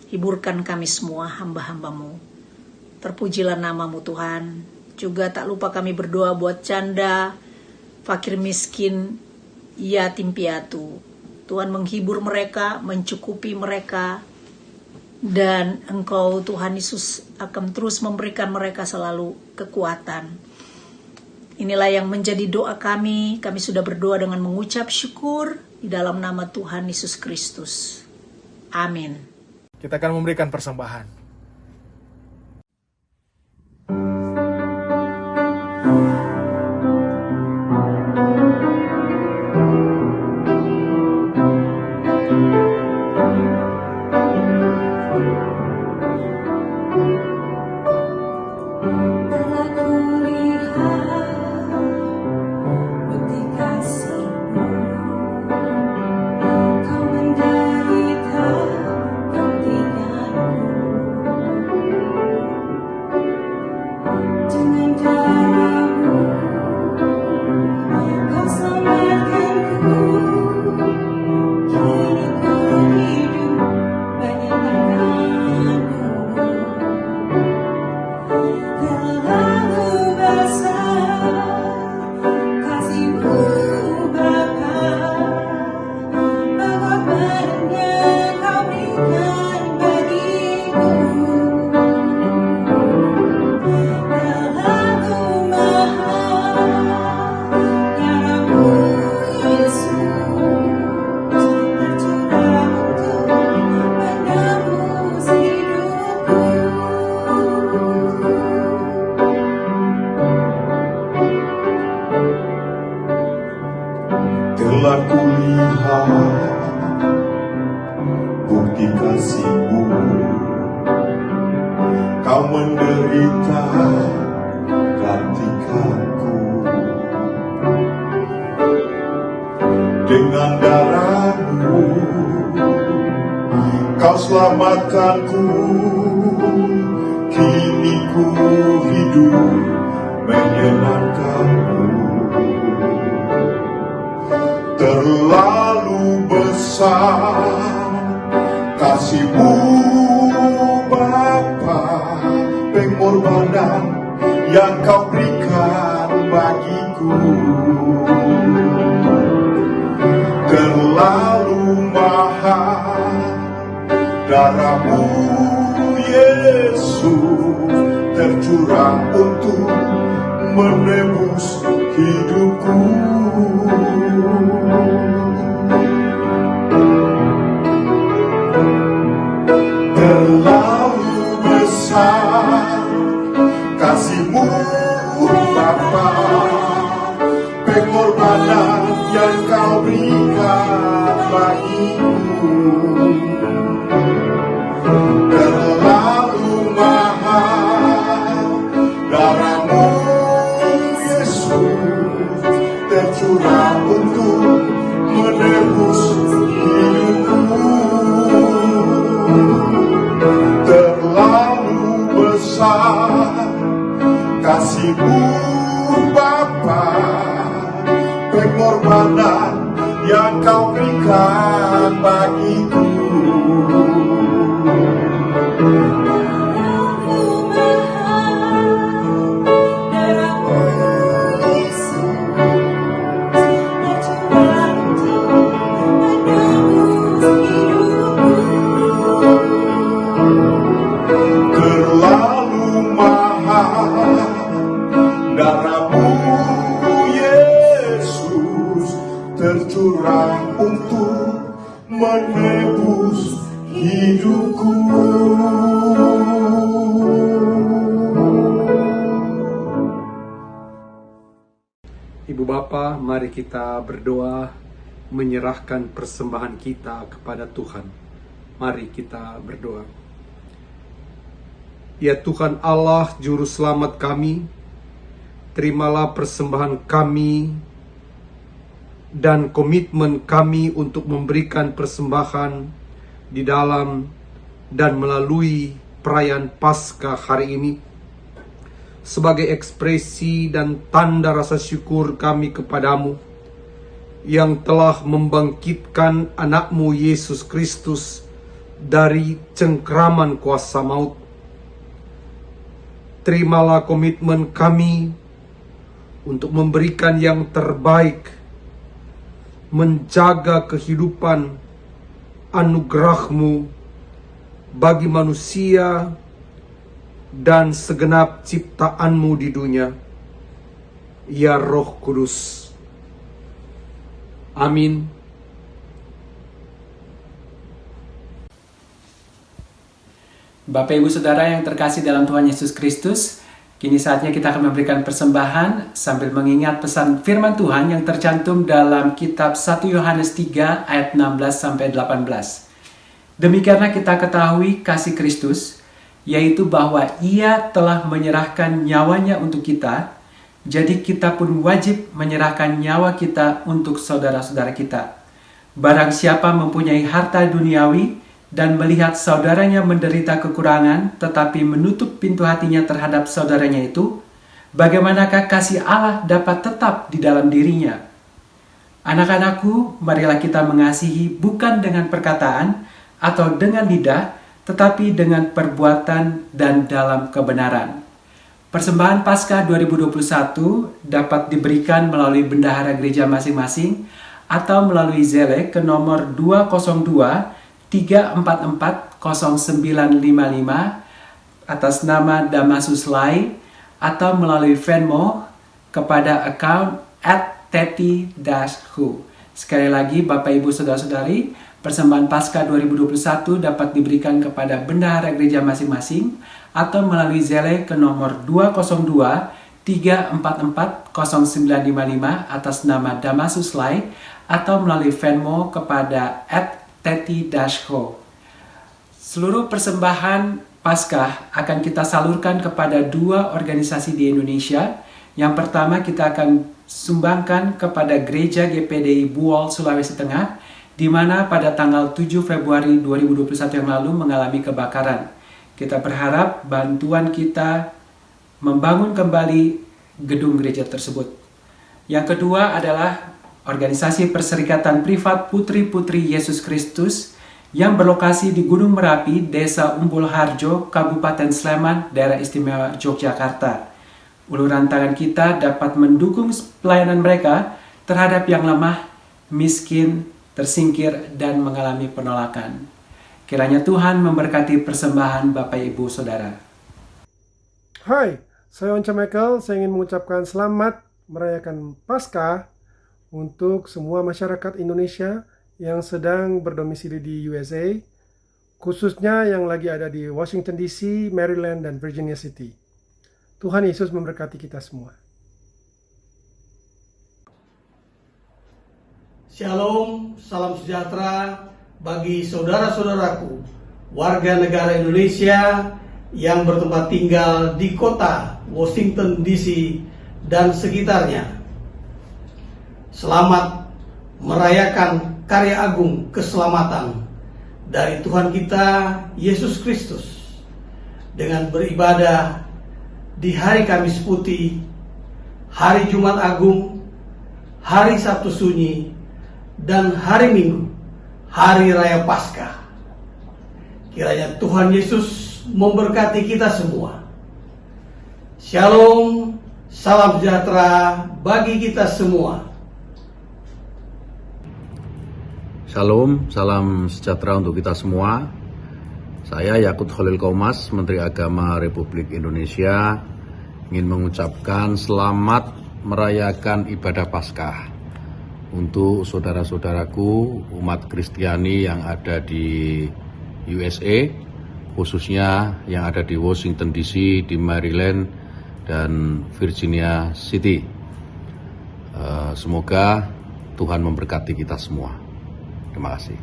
hiburkan kami semua hamba-hambamu. Terpujilah namamu Tuhan. Juga tak lupa kami berdoa buat janda, fakir miskin, yatim piatu. Tuhan menghibur mereka, mencukupi mereka, dan Engkau Tuhan Yesus akan terus memberikan mereka selalu kekuatan. Inilah yang menjadi doa kami. Kami sudah berdoa dengan mengucap syukur di dalam nama Tuhan Yesus Kristus. Amin. Kita akan memberikan persembahan. Telah kulihat bukti kasih-Mu, Kau menderita gantianku. Dengan darah-Mu Kau selamatkanku. Kini ku hidup menyenangkan-Mu. Terlalu besar kasih-Mu Bapa, pengorbanan yang Kau berikan bagiku. Terlalu mahal darah-Mu Yesus, tercurah untuk menebus hidupku. Telah kulihat bukti kasih-Mu, Kau menderita gantikanku. Dengan darah-Mu Kau selamatkanku. Kini ku hidup menyenangkan-Mu. Terlalu besar kasih-Mu Bapa, pengorbanan yang Kau berikan bagiku. Terlalu mahal darah-Mu Yesus, tercurah untuk menebus hidupku. Terlalu besar kasih-Mu Bapa, kasih-Mu Bapa, pengorbanan yang Kau berikan bagiku. Terlalu mahal darah-Mu Yesus tercurah untuk menebus hidupku. Ibu Bapa, mari kita berdoa menyerahkan persembahan kita kepada Tuhan. Mari kita berdoa. Ya Tuhan Allah, Juru Selamat kami, terimalah persembahan kami dan komitmen kami untuk memberikan persembahan di dalam dan melalui perayaan Paskah hari ini sebagai ekspresi dan tanda rasa syukur kami kepadamu yang telah membangkitkan anak-Mu Yesus Kristus dari cengkraman kuasa maut. Terimalah komitmen kami untuk memberikan yang terbaik, menjaga kehidupan anugerah-Mu bagi manusia dan segenap ciptaan-Mu di dunia. Ya Roh Kudus. Amin. Bapak Ibu Saudara yang terkasih dalam Tuhan Yesus Kristus, kini saatnya kita akan memberikan persembahan sambil mengingat pesan firman Tuhan yang tercantum dalam kitab 1 Yohanes 3 ayat 16-18. Demikianlah kita ketahui kasih Kristus, yaitu bahwa Ia telah menyerahkan nyawanya untuk kita, jadi kita pun wajib menyerahkan nyawa kita untuk saudara-saudara kita. Barang siapa mempunyai harta duniawi dan melihat saudaranya menderita kekurangan, tetapi menutup pintu hatinya terhadap saudaranya itu, bagaimanakah kasih Allah dapat tetap di dalam dirinya? Anak-anakku, marilah kita mengasihi bukan dengan perkataan atau dengan lidah, tetapi dengan perbuatan dan dalam kebenaran. Persembahan Paskah 2021 dapat diberikan melalui bendahara gereja masing-masing atau melalui Zelle ke nomor 202-344-0955 atas nama Damasus Lai, atau melalui Venmo kepada account @teti-hu. Sekali lagi, Bapak Ibu Saudara-saudari, persembahan Paskah 2021 dapat diberikan kepada bendahara gereja masing-masing atau melalui Zelle ke nomor 202-344-0955 atas nama Damasus Lai, atau melalui Venmo kepada @teti-hu. Seluruh persembahan Paskah akan kita salurkan kepada 2 organisasi di Indonesia. Yang pertama, kita akan sumbangkan kepada Gereja GPDI Buol, Sulawesi Tengah, di mana pada tanggal 7 Februari 2021 yang lalu mengalami kebakaran. Kita berharap bantuan kita membangun kembali gedung gereja tersebut. Yang kedua adalah organisasi Perserikatan Privat Putri-Putri Yesus Kristus yang berlokasi di Gunung Merapi, Desa Umbul Harjo, Kabupaten Sleman, Daerah Istimewa Yogyakarta. Uluran tangan kita dapat mendukung pelayanan mereka terhadap yang lemah, miskin, tersingkir, dan mengalami penolakan. Kiranya Tuhan memberkati persembahan Bapak Ibu Saudara. Hai, saya Onca Michael. Saya ingin mengucapkan selamat merayakan Paskah untuk semua masyarakat Indonesia yang sedang berdomisili di USA, khususnya yang lagi ada di Washington DC, Maryland, dan Virginia City. Tuhan Yesus memberkati kita semua. Shalom, salam sejahtera bagi saudara-saudaraku, warga negara Indonesia yang bertempat tinggal di kota Washington DC dan sekitarnya. Selamat merayakan karya agung keselamatan dari Tuhan kita Yesus Kristus dengan beribadah di hari Kamis Putih, hari Jumat Agung, hari Sabtu Sunyi, dan hari Minggu, hari Raya Paskah. Kiranya Tuhan Yesus memberkati kita semua. Shalom, salam sejahtera bagi kita semua. Shalom, salam sejahtera untuk kita semua. Saya Yakut Khalil Qomas, Menteri Agama Republik Indonesia, ingin mengucapkan selamat merayakan ibadah Paskah untuk saudara-saudaraku umat Kristiani yang ada di USA, khususnya yang ada di Washington DC, di Maryland, dan Virginia City. Semoga Tuhan memberkati kita semua. Terima kasih.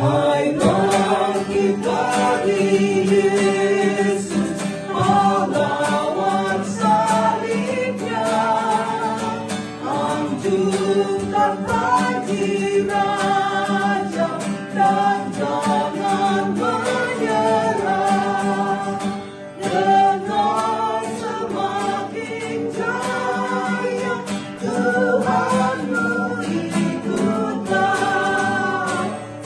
Hai bagi Yesus, pahlawan salibnya, anjurkan bagi Raja dan jangan menyerah. Dengan semakin jaya Tuhanmu ikutlah,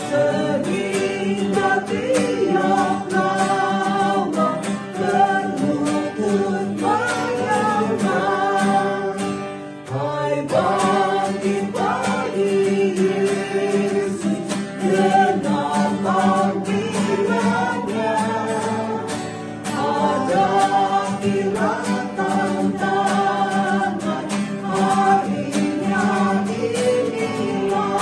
sehingga tiap lama berlutut menyembah. Hai bagi Yesus dengan panggilannya, hadapilah tantangan harinya inilah,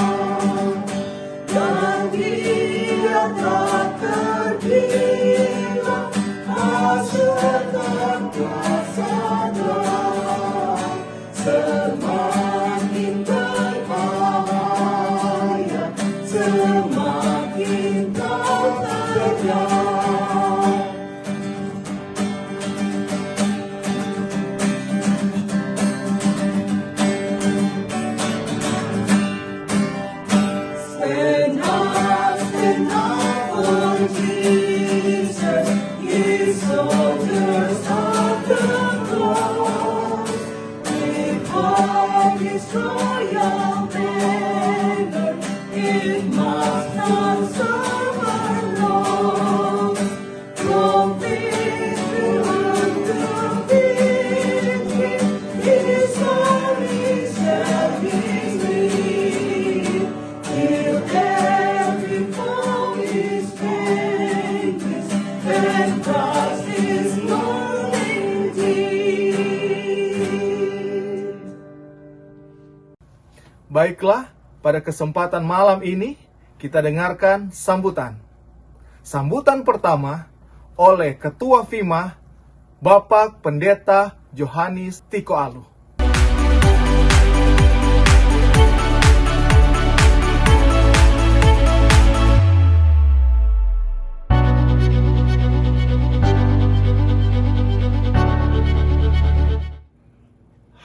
dan dia tak tergila, asalkan bersadar, semakin berbahaya, semakin kau terjang. Stand up for Jesus, ye soldiers of the cross. Lift up his royal banner, it must not suffer loss. From victory unto victory, his glory shall be seen. Till every foe is vanquished, and Christ is glory indeed. Baiklah, pada kesempatan malam ini kita dengarkan sambutan. Sambutan pertama oleh Ketua FIMA, Bapak Pendeta Johannes Tiko Alu.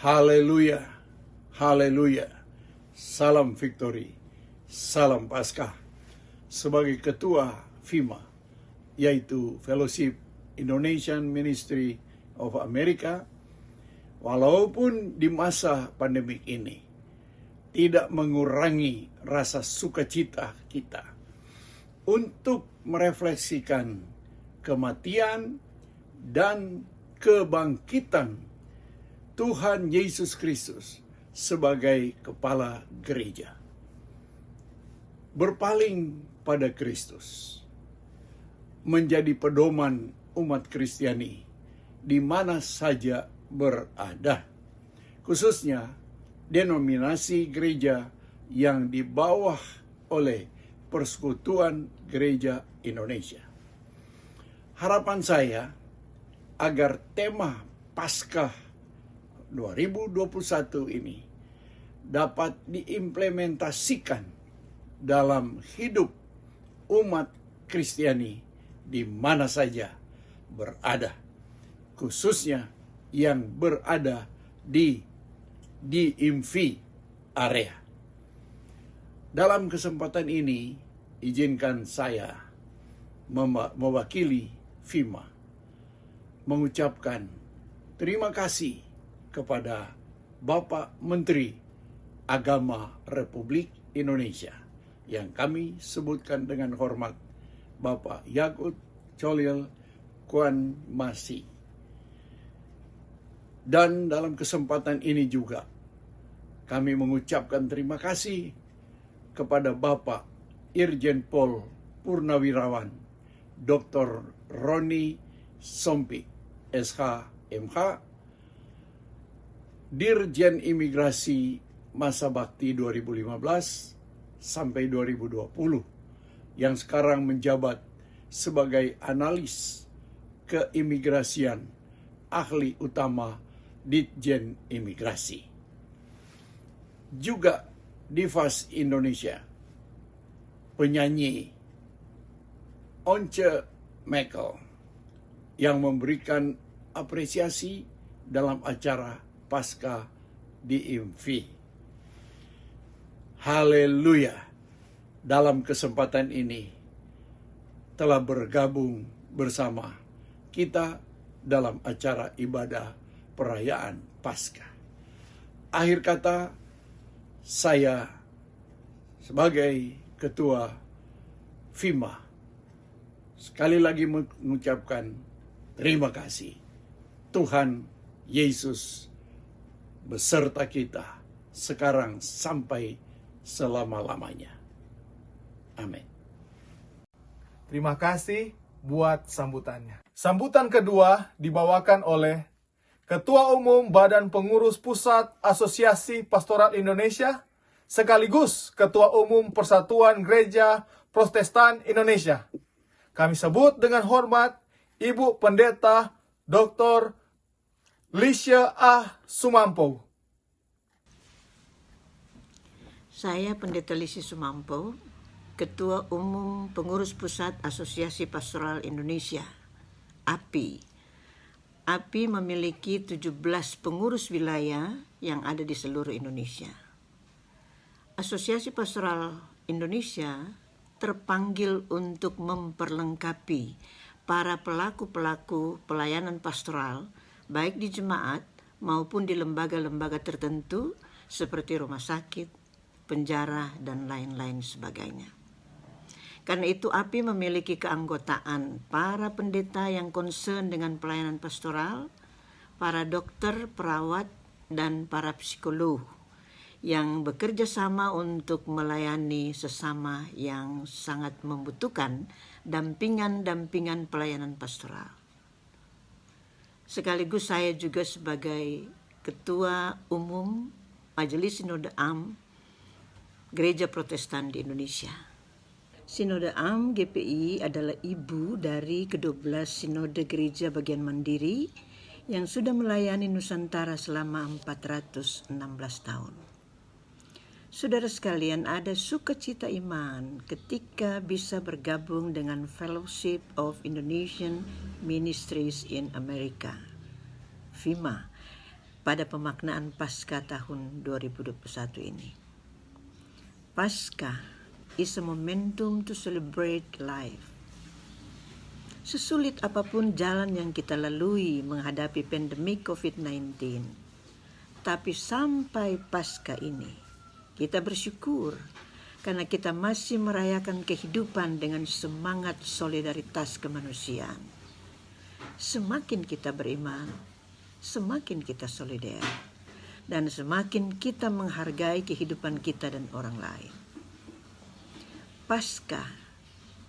Haleluya, haleluya, salam victory, salam Paskah. Sebagai Ketua FIMA, yaitu Fellowship Indonesian Ministry of America, walaupun di masa pandemik ini tidak mengurangi rasa sukacita kita untuk merefleksikan kematian dan kebangkitan Tuhan Yesus Kristus sebagai kepala gereja. Berpaling pada Kristus menjadi pedoman umat Kristiani di mana saja berada, khususnya denominasi gereja yang di bawah oleh Persekutuan Gereja Indonesia. Harapan saya agar tema Paskah 2021 ini dapat diimplementasikan dalam hidup umat Kristiani di mana saja berada, khususnya yang berada di DMV area. Dalam kesempatan ini, izinkan saya mewakili FIMA mengucapkan terima kasih kepada Bapak Menteri Agama Republik Indonesia yang kami sebutkan dengan hormat Bapak Yakut Cholil Kwan Masi. Dan dalam kesempatan ini juga kami mengucapkan terima kasih kepada Bapak Irjen Pol Purnawirawan Dr. Roni Sompi, SH, MH, Dirjen Imigrasi masa bakti 2015 sampai 2020, yang sekarang menjabat sebagai analis keimigrasian ahli utama Ditjen Imigrasi. Juga Divas Indonesia, penyanyi Once Mekel yang memberikan apresiasi dalam acara Pasca DMV. Haleluya. Dalam kesempatan ini telah bergabung bersama kita dalam acara ibadah perayaan Paskah. Akhir kata, saya sebagai ketua FIMA sekali lagi mengucapkan terima kasih. Tuhan Yesus beserta kita sekarang sampai selama-lamanya. Amin. Terima kasih buat sambutannya. Sambutan kedua dibawakan oleh Ketua Umum Badan Pengurus Pusat Asosiasi Pastoral Indonesia, sekaligus Ketua Umum Persatuan Gereja Protestan Indonesia. Kami sebut dengan hormat Ibu Pendeta Dr. Lisha A. Sumampo. Saya Pendeta Lisha Sumampo, Ketua Umum Pengurus Pusat Asosiasi Pastoral Indonesia, API. API memiliki 17 pengurus wilayah yang ada di seluruh Indonesia. Asosiasi Pastoral Indonesia terpanggil untuk memperlengkapi para pelaku-pelaku pelayanan pastoral, baik di jemaat maupun di lembaga-lembaga tertentu seperti rumah sakit, penjara, dan lain-lain sebagainya. Karena itu API memiliki keanggotaan para pendeta yang concern dengan pelayanan pastoral, para dokter, perawat, dan para psikolog yang bekerja sama untuk melayani sesama yang sangat membutuhkan dampingan-dampingan pelayanan pastoral. Sekaligus saya juga sebagai Ketua Umum Majelis Sinode Am Gereja Protestan di Indonesia. Sinode Am GPI adalah ibu dari ke-12 Sinode Gereja Bagian Mandiri yang sudah melayani Nusantara selama 416 tahun. Saudara sekalian, ada sukacita iman ketika bisa bergabung dengan Fellowship of Indonesian Ministries in America, FIMA, pada pemaknaan Paskah tahun 2021 ini. Paskah is a momentum to celebrate life. Sesulit apapun jalan yang kita lalui menghadapi pandemi COVID-19, tapi sampai Paskah ini, kita bersyukur karena kita masih merayakan kehidupan dengan semangat solidaritas kemanusiaan. Semakin kita beriman, semakin kita solider, dan semakin kita menghargai kehidupan kita dan orang lain. Paskah,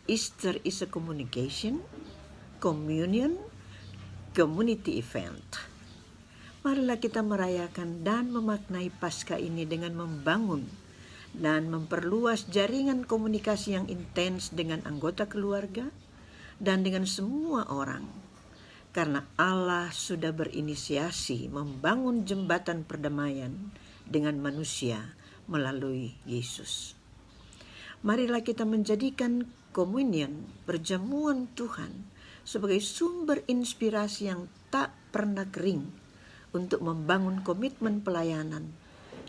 Easter is a communication, communion, community event. Marilah kita merayakan dan memaknai Paskah ini dengan membangun dan memperluas jaringan komunikasi yang intens dengan anggota keluarga dan dengan semua orang. Karena Allah sudah berinisiasi membangun jembatan perdamaian dengan manusia melalui Yesus. Marilah kita menjadikan komunion, perjamuan Tuhan, sebagai sumber inspirasi yang tak pernah kering untuk membangun komitmen pelayanan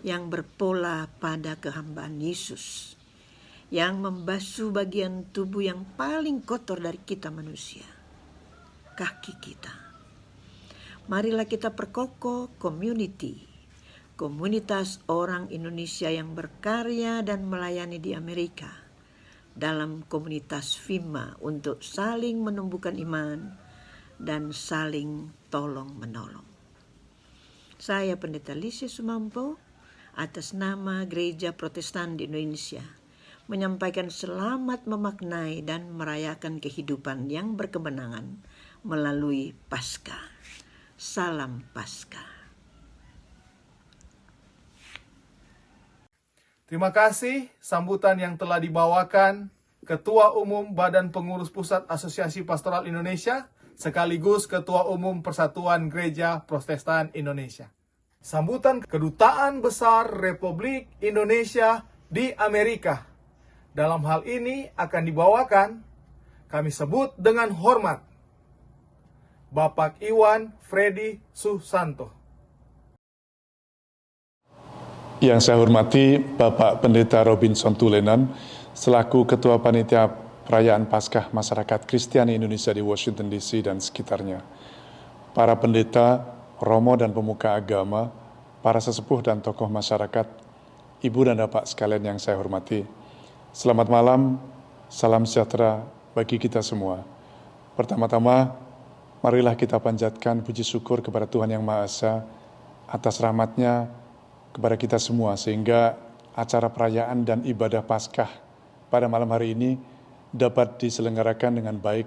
yang berpola pada kehambaan Yesus, yang membasuh bagian tubuh yang paling kotor dari kita manusia, kaki kita. Marilah kita perkokoh komunitas orang Indonesia yang berkarya dan melayani di Amerika dalam komunitas FIMA untuk saling menumbuhkan iman dan saling tolong-menolong. Saya Pendeta Lise Sumampo atas nama Gereja Protestan di Indonesia menyampaikan selamat memaknai dan merayakan kehidupan yang berkemenangan melalui Paskah. Salam Paskah. Terima kasih sambutan yang telah dibawakan Ketua Umum Badan Pengurus Pusat Asosiasi Pastoral Indonesia sekaligus Ketua Umum Persatuan Gereja Protestan Indonesia. Sambutan Kedutaan Besar Republik Indonesia di Amerika. Dalam hal ini akan dibawakan, kami sebut dengan hormat, Bapak Iwan Freddy Susanto. Yang saya hormati Bapak Pendeta Robinson Tulenan, selaku Ketua Panitia Perayaan Paskah Masyarakat Kristiani Indonesia di Washington DC dan sekitarnya. Para pendeta, romo dan pemuka agama, para sesepuh dan tokoh masyarakat, ibu dan bapak sekalian yang saya hormati. Selamat malam, salam sejahtera bagi kita semua. Pertama-tama, marilah kita panjatkan puji syukur kepada Tuhan Yang Maha Esa atas rahmat-Nya kepada kita semua, sehingga acara perayaan dan ibadah Paskah pada malam hari ini dapat diselenggarakan dengan baik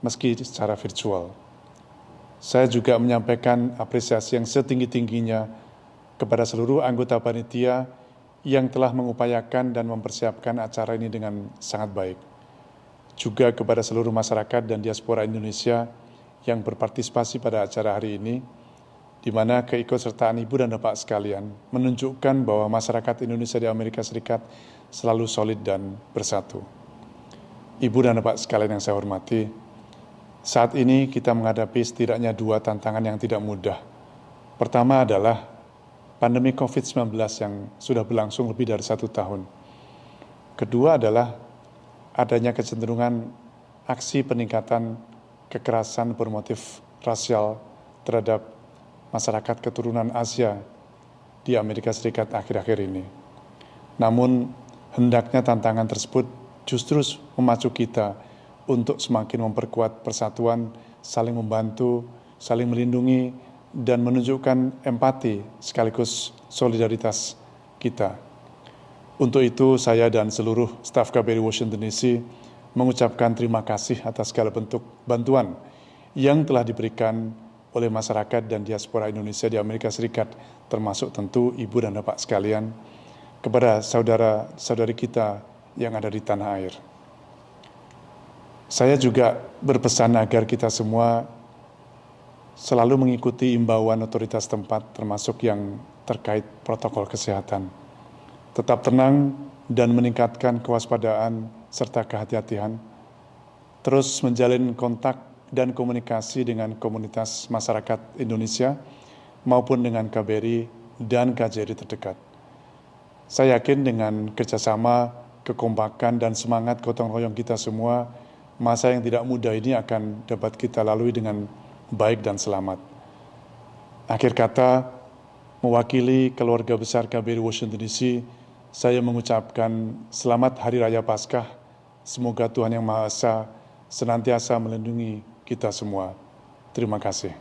meski secara virtual. Saya juga menyampaikan apresiasi yang setinggi-tingginya kepada seluruh anggota panitia yang telah mengupayakan dan mempersiapkan acara ini dengan sangat baik. Juga kepada seluruh masyarakat dan diaspora Indonesia yang berpartisipasi pada acara hari ini, di mana keikutsertaan ibu dan bapak sekalian menunjukkan bahwa masyarakat Indonesia di Amerika Serikat selalu solid dan bersatu. Ibu dan bapak sekalian yang saya hormati, saat ini kita menghadapi setidaknya dua tantangan yang tidak mudah. Pertama adalah pandemi COVID-19 yang sudah berlangsung lebih dari 1 tahun. Kedua adalah adanya kecenderungan aksi peningkatan kekerasan bermotif rasial terhadap masyarakat keturunan Asia di Amerika Serikat akhir-akhir ini. Namun, hendaknya tantangan tersebut justru memacu kita untuk semakin memperkuat persatuan, saling membantu, saling melindungi, dan menunjukkan empati sekaligus solidaritas kita. Untuk itu, saya dan seluruh staf KBRI Washington DC mengucapkan terima kasih atas segala bentuk bantuan yang telah diberikan oleh masyarakat dan diaspora Indonesia di Amerika Serikat, termasuk tentu ibu dan bapak sekalian, kepada saudara-saudari kita yang ada di tanah air. Saya juga berpesan agar kita semua selalu mengikuti imbauan otoritas tempat, termasuk yang terkait protokol kesehatan. Tetap tenang dan meningkatkan kewaspadaan serta kehati-hatian. Terus menjalin kontak dan komunikasi dengan komunitas masyarakat Indonesia maupun dengan KBRI dan KJRI terdekat. Saya yakin dengan kerjasama, kekompakan, dan semangat gotong royong kita semua, masa yang tidak mudah ini akan dapat kita lalui dengan baik dan selamat. Akhir kata, mewakili keluarga besar KBRI Washington DC, saya mengucapkan selamat Hari Raya Paskah. Semoga Tuhan Yang Maha Esa senantiasa melindungi kita semua. Terima kasih.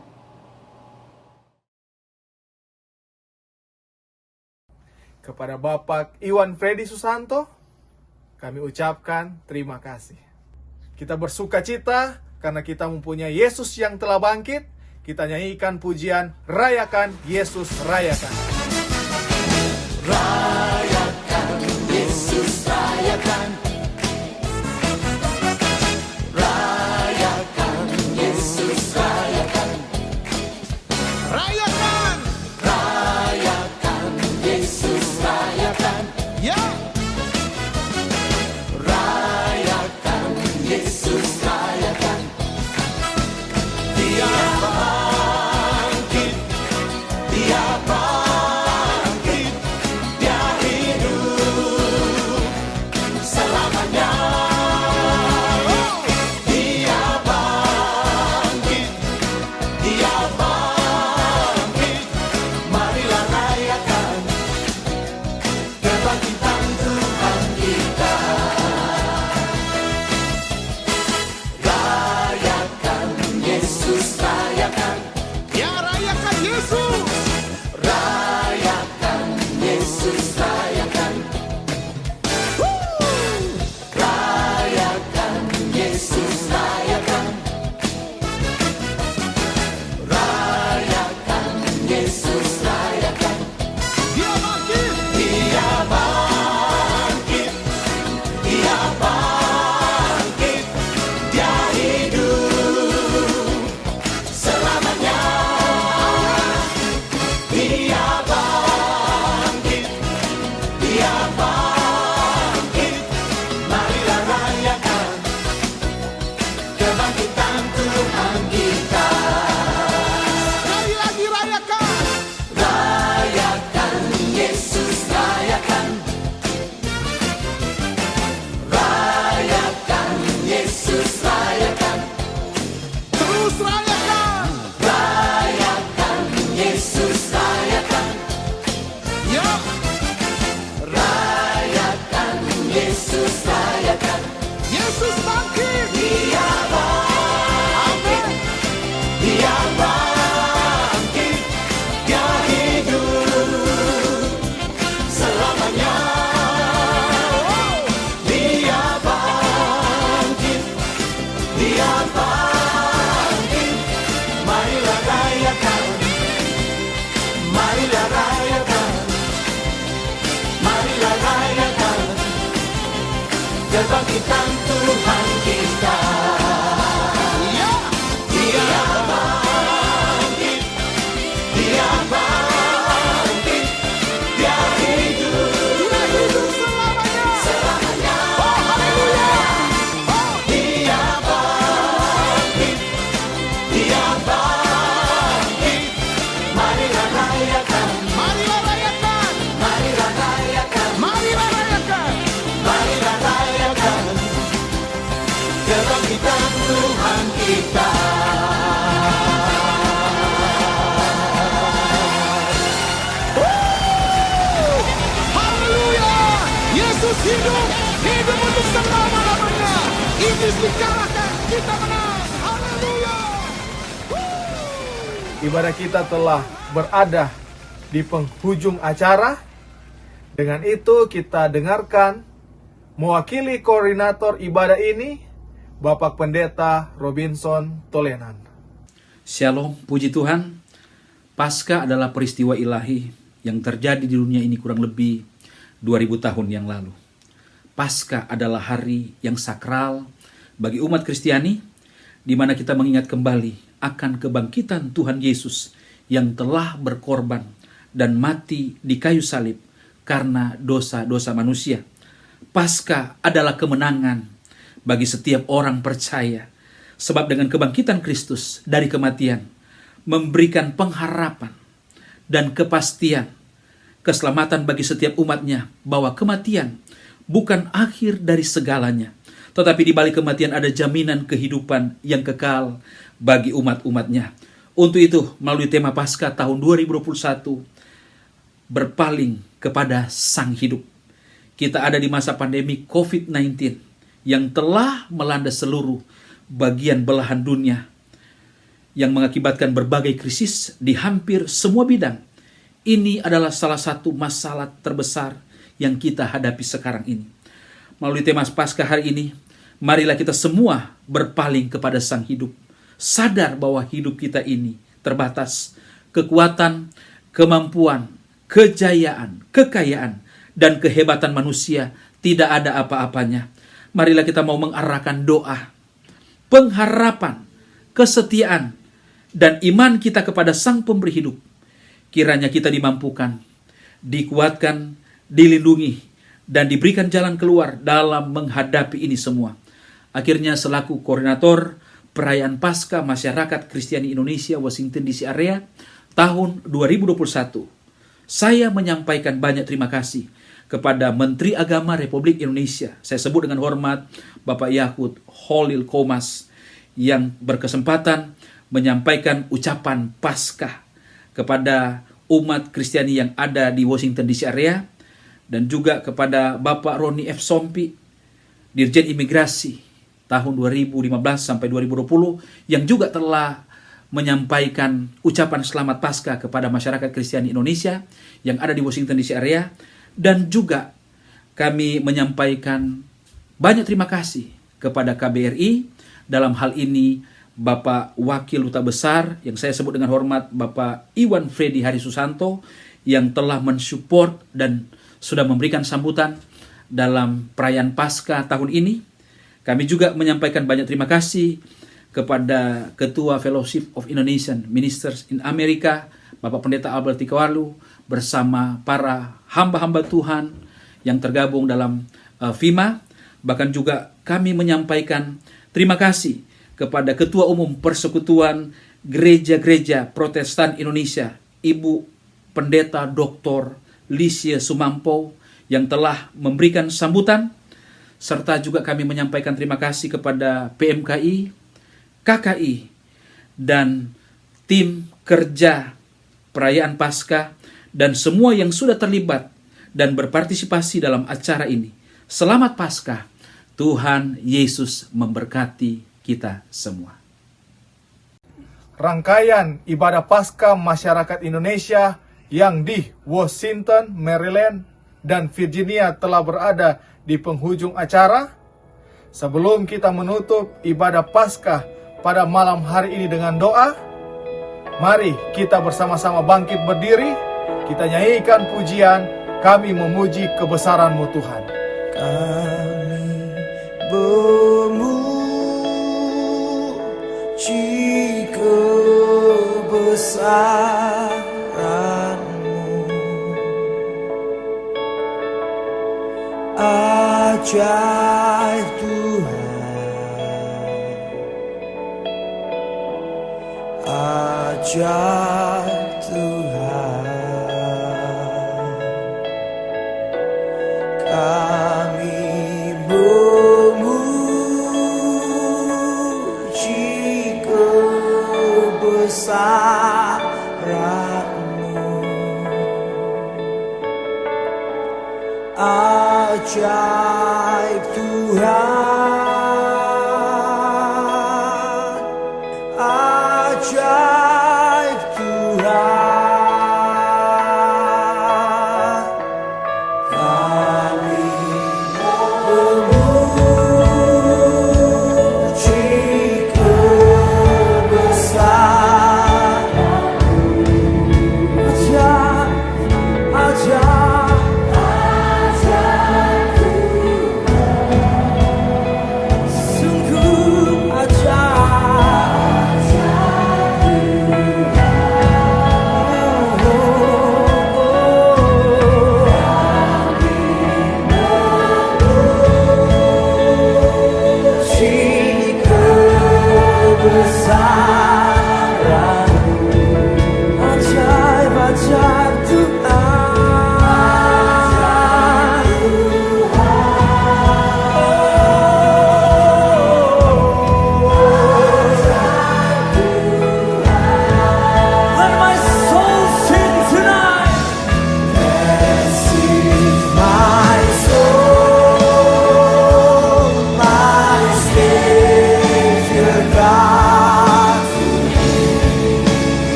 Kepada Bapak Iwan Freddy Susanto, kami ucapkan terima kasih. Kita bersuka cita karena kita mempunyai Yesus yang telah bangkit. Kita nyanyikan pujian, rayakan Yesus, rayakan. Rayakan Yesus, rayakan. Rayakan Yesus, rayakan. Rayakan. Rayakan Yesus, rayakan. Ya. kebangkitan Tuhan kita. Rayakan Yesus, rayakan. Ya, rayakan Yesus. Rayakan Yesus, rayakan. Rayakan Yesus, rayakan. Rayakan Yesus, rayakan. Dia bangkit. Dia bangkit. Dia bangkit. Dia hidup selamanya. Dia bangkit. Dia bangkit. Marilah rayakan kebangkitan Tuhan kita. Sekali lagi rayakan. Rayakan Yesus, rayakan. Rayakan Yesus, rayakan. Terus rayakan. Rayakan Yesus, rayakan. Ya, Rayakan Yesus, rayakan. Yesus bangkit. Dia bangkit. Dia bangkit. Dia hidup selamanya. Dia bangkit. Dia bangkit. Marilah rayakan. Marilah rayakan. Marilah rayakan kebangkitan Tuhan kita. Ya, Dia bangkit. Dia bangkit. Dia hidup selamanya. oh haleluya. Dia bangkit. Dia bangkit. Marilah rayakan. Marilah rayakan. Marilah rayakan. Marilah rayakan. Marilah rayakan kebangkitan Tuhan kita. Haleluya. Yesus hidup. Hidup untuk selama-lamanya. Iblis dikalahkan. Kita menang. Haleluya. Ibadah kita telah berada di penghujung acara. Dengan itu kita dengarkan mewakili koordinator ibadah ini, Bapak Pendeta Robinson Tolenan. Shalom, puji Tuhan. Paskah adalah peristiwa ilahi yang terjadi di dunia ini kurang lebih 2000 tahun yang lalu. Paskah adalah hari yang sakral bagi umat Kristiani, di mana kita mengingat kembali akan kebangkitan Tuhan Yesus yang telah berkorban dan mati di kayu salib karena dosa-dosa manusia. Paskah adalah kemenangan bagi setiap orang percaya, sebab dengan kebangkitan Kristus dari kematian memberikan pengharapan dan kepastian keselamatan bagi setiap umatnya, bahwa kematian bukan akhir dari segalanya, tetapi di balik kematian ada jaminan kehidupan yang kekal bagi umat-umatnya. Untuk itu, melalui tema Paskah tahun 2021, berpaling kepada Sang Hidup. Kita ada di masa pandemi COVID-19 yang telah melanda seluruh bagian belahan dunia, yang mengakibatkan berbagai krisis di hampir semua bidang. Ini adalah salah satu masalah terbesar yang kita hadapi sekarang ini. Melalui tema Paskah hari ini, marilah kita semua berpaling kepada Sang Hidup. Sadar bahwa hidup kita ini terbatas. Kekuatan, kemampuan, kejayaan, kekayaan, dan kehebatan manusia tidak ada apa-apanya. Marilah kita mau mengarahkan doa, pengharapan, kesetiaan, dan iman kita kepada Sang Pemberi Hidup. Kiranya kita dimampukan, dikuatkan, dilindungi, dan diberikan jalan keluar dalam menghadapi ini semua. Akhirnya selaku koordinator perayaan Paskah Masyarakat Kristiani Indonesia Washington DC area tahun 2021, saya menyampaikan banyak terima kasih kepada Menteri Agama Republik Indonesia. Saya sebut dengan hormat Bapak Yakut Holil Komas yang berkesempatan menyampaikan ucapan Paskah kepada umat Kristiani yang ada di Washington DC area, dan juga kepada Bapak Roni F. Sompi, Dirjen Imigrasi tahun 2015 sampai 2020, yang juga telah menyampaikan ucapan selamat Paskah kepada masyarakat Kristiani Indonesia yang ada di Washington DC area. Dan juga kami menyampaikan banyak terima kasih kepada KBRI, dalam hal ini Bapak Wakil Duta Besar yang saya sebut dengan hormat Bapak Iwan Freddy Hari Susanto, yang telah mensupport dan sudah memberikan sambutan dalam perayaan Paskah tahun ini. Kami juga menyampaikan banyak terima kasih kepada Ketua Fellowship of Indonesian Ministers in America, Bapak Pendeta Albert Tikawalu, bersama para hamba-hamba Tuhan yang tergabung dalam FIMA. Bahkan juga kami menyampaikan terima kasih kepada Ketua Umum Persekutuan Gereja-Gereja Protestan Indonesia, Ibu Pendeta Dr. Licia Sumampo, yang telah memberikan sambutan. Serta juga kami menyampaikan terima kasih kepada PMKI, KKI, dan tim kerja perayaan Paskah, dan semua yang sudah terlibat dan berpartisipasi dalam acara ini. Selamat Paskah. Tuhan Yesus memberkati kita semua. Rangkaian ibadah Paskah masyarakat Indonesia yang di Washington, Maryland, dan Virginia telah berada di penghujung acara. Sebelum kita menutup ibadah Paskah pada malam hari ini dengan doa, mari kita bersama-sama bangkit berdiri. Kita nyanyikan pujian, kami memuji kebesaran-Mu Tuhan. Memuji kebesaran-Mu, ajaib Tuhan, ajaib Tuhan. Kami memuji kebesaran-Mu, ajaib Tuhan, ajaib Tuhan. Kami memuji kebesaran-Mu, ajaib, ajaib, ajaib Tuhan,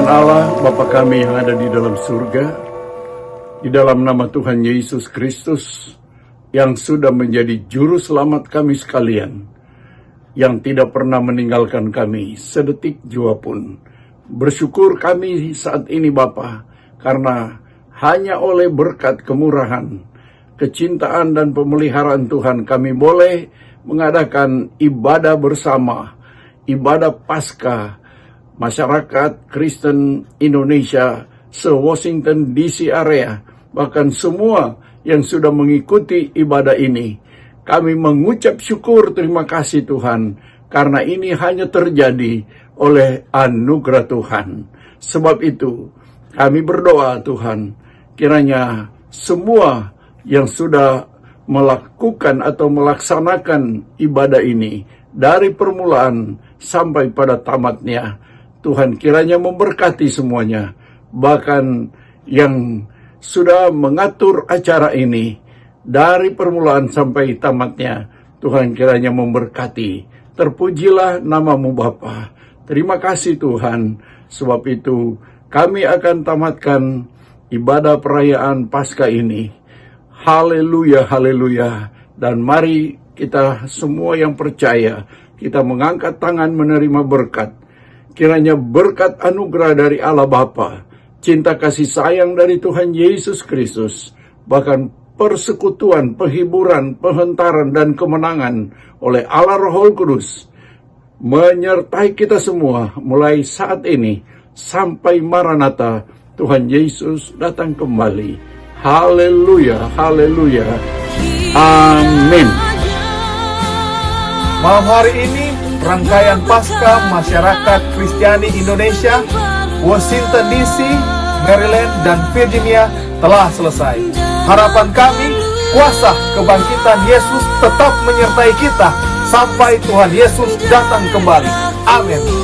Tuhan Allah, Bapa kami yang ada di dalam surga, di dalam nama Tuhan Yesus Kristus, yang sudah menjadi juru selamat kami sekalian, yang tidak pernah meninggalkan kami sedetik jua pun. Bersyukur kami saat ini Bapa, karena hanya oleh berkat kemurahan, kecintaan dan pemeliharaan Tuhan kami boleh mengadakan ibadah bersama, ibadah Paskah, masyarakat Kristen Indonesia se-Washington DC area, bahkan semua yang sudah mengikuti ibadah ini. Kami mengucap syukur terima kasih Tuhan, karena ini hanya terjadi oleh anugerah Tuhan. Sebab itu kami berdoa Tuhan, kiranya semua yang sudah melakukan atau melaksanakan ibadah ini dari permulaan sampai pada tamatnya, Tuhan kiranya memberkati semuanya. Bahkan yang sudah mengatur acara ini dari permulaan sampai tamatnya, Tuhan kiranya memberkati. Terpujilah namamu Bapa. Terima kasih Tuhan. Sebab itu kami akan tamatkan ibadah perayaan Paskah ini. Haleluya, haleluya. Dan mari kita semua yang percaya, kita mengangkat tangan menerima berkat. Kiranya berkat anugerah dari Allah Bapa, cinta kasih sayang dari Tuhan Yesus Kristus, bahkan persekutuan, penghiburan, penghantaran, dan kemenangan oleh Allah Roh Kudus, menyertai kita semua mulai saat ini sampai Maranatha, Tuhan Yesus datang kembali. Haleluya, haleluya, amin. Malam hari ini, rangkaian Paskah Masyarakat Kristiani Indonesia, Washington DC, Maryland, dan Virginia telah selesai. Harapan kami, kuasa kebangkitan Yesus tetap menyertai kita sampai Tuhan Yesus datang kembali. Amin.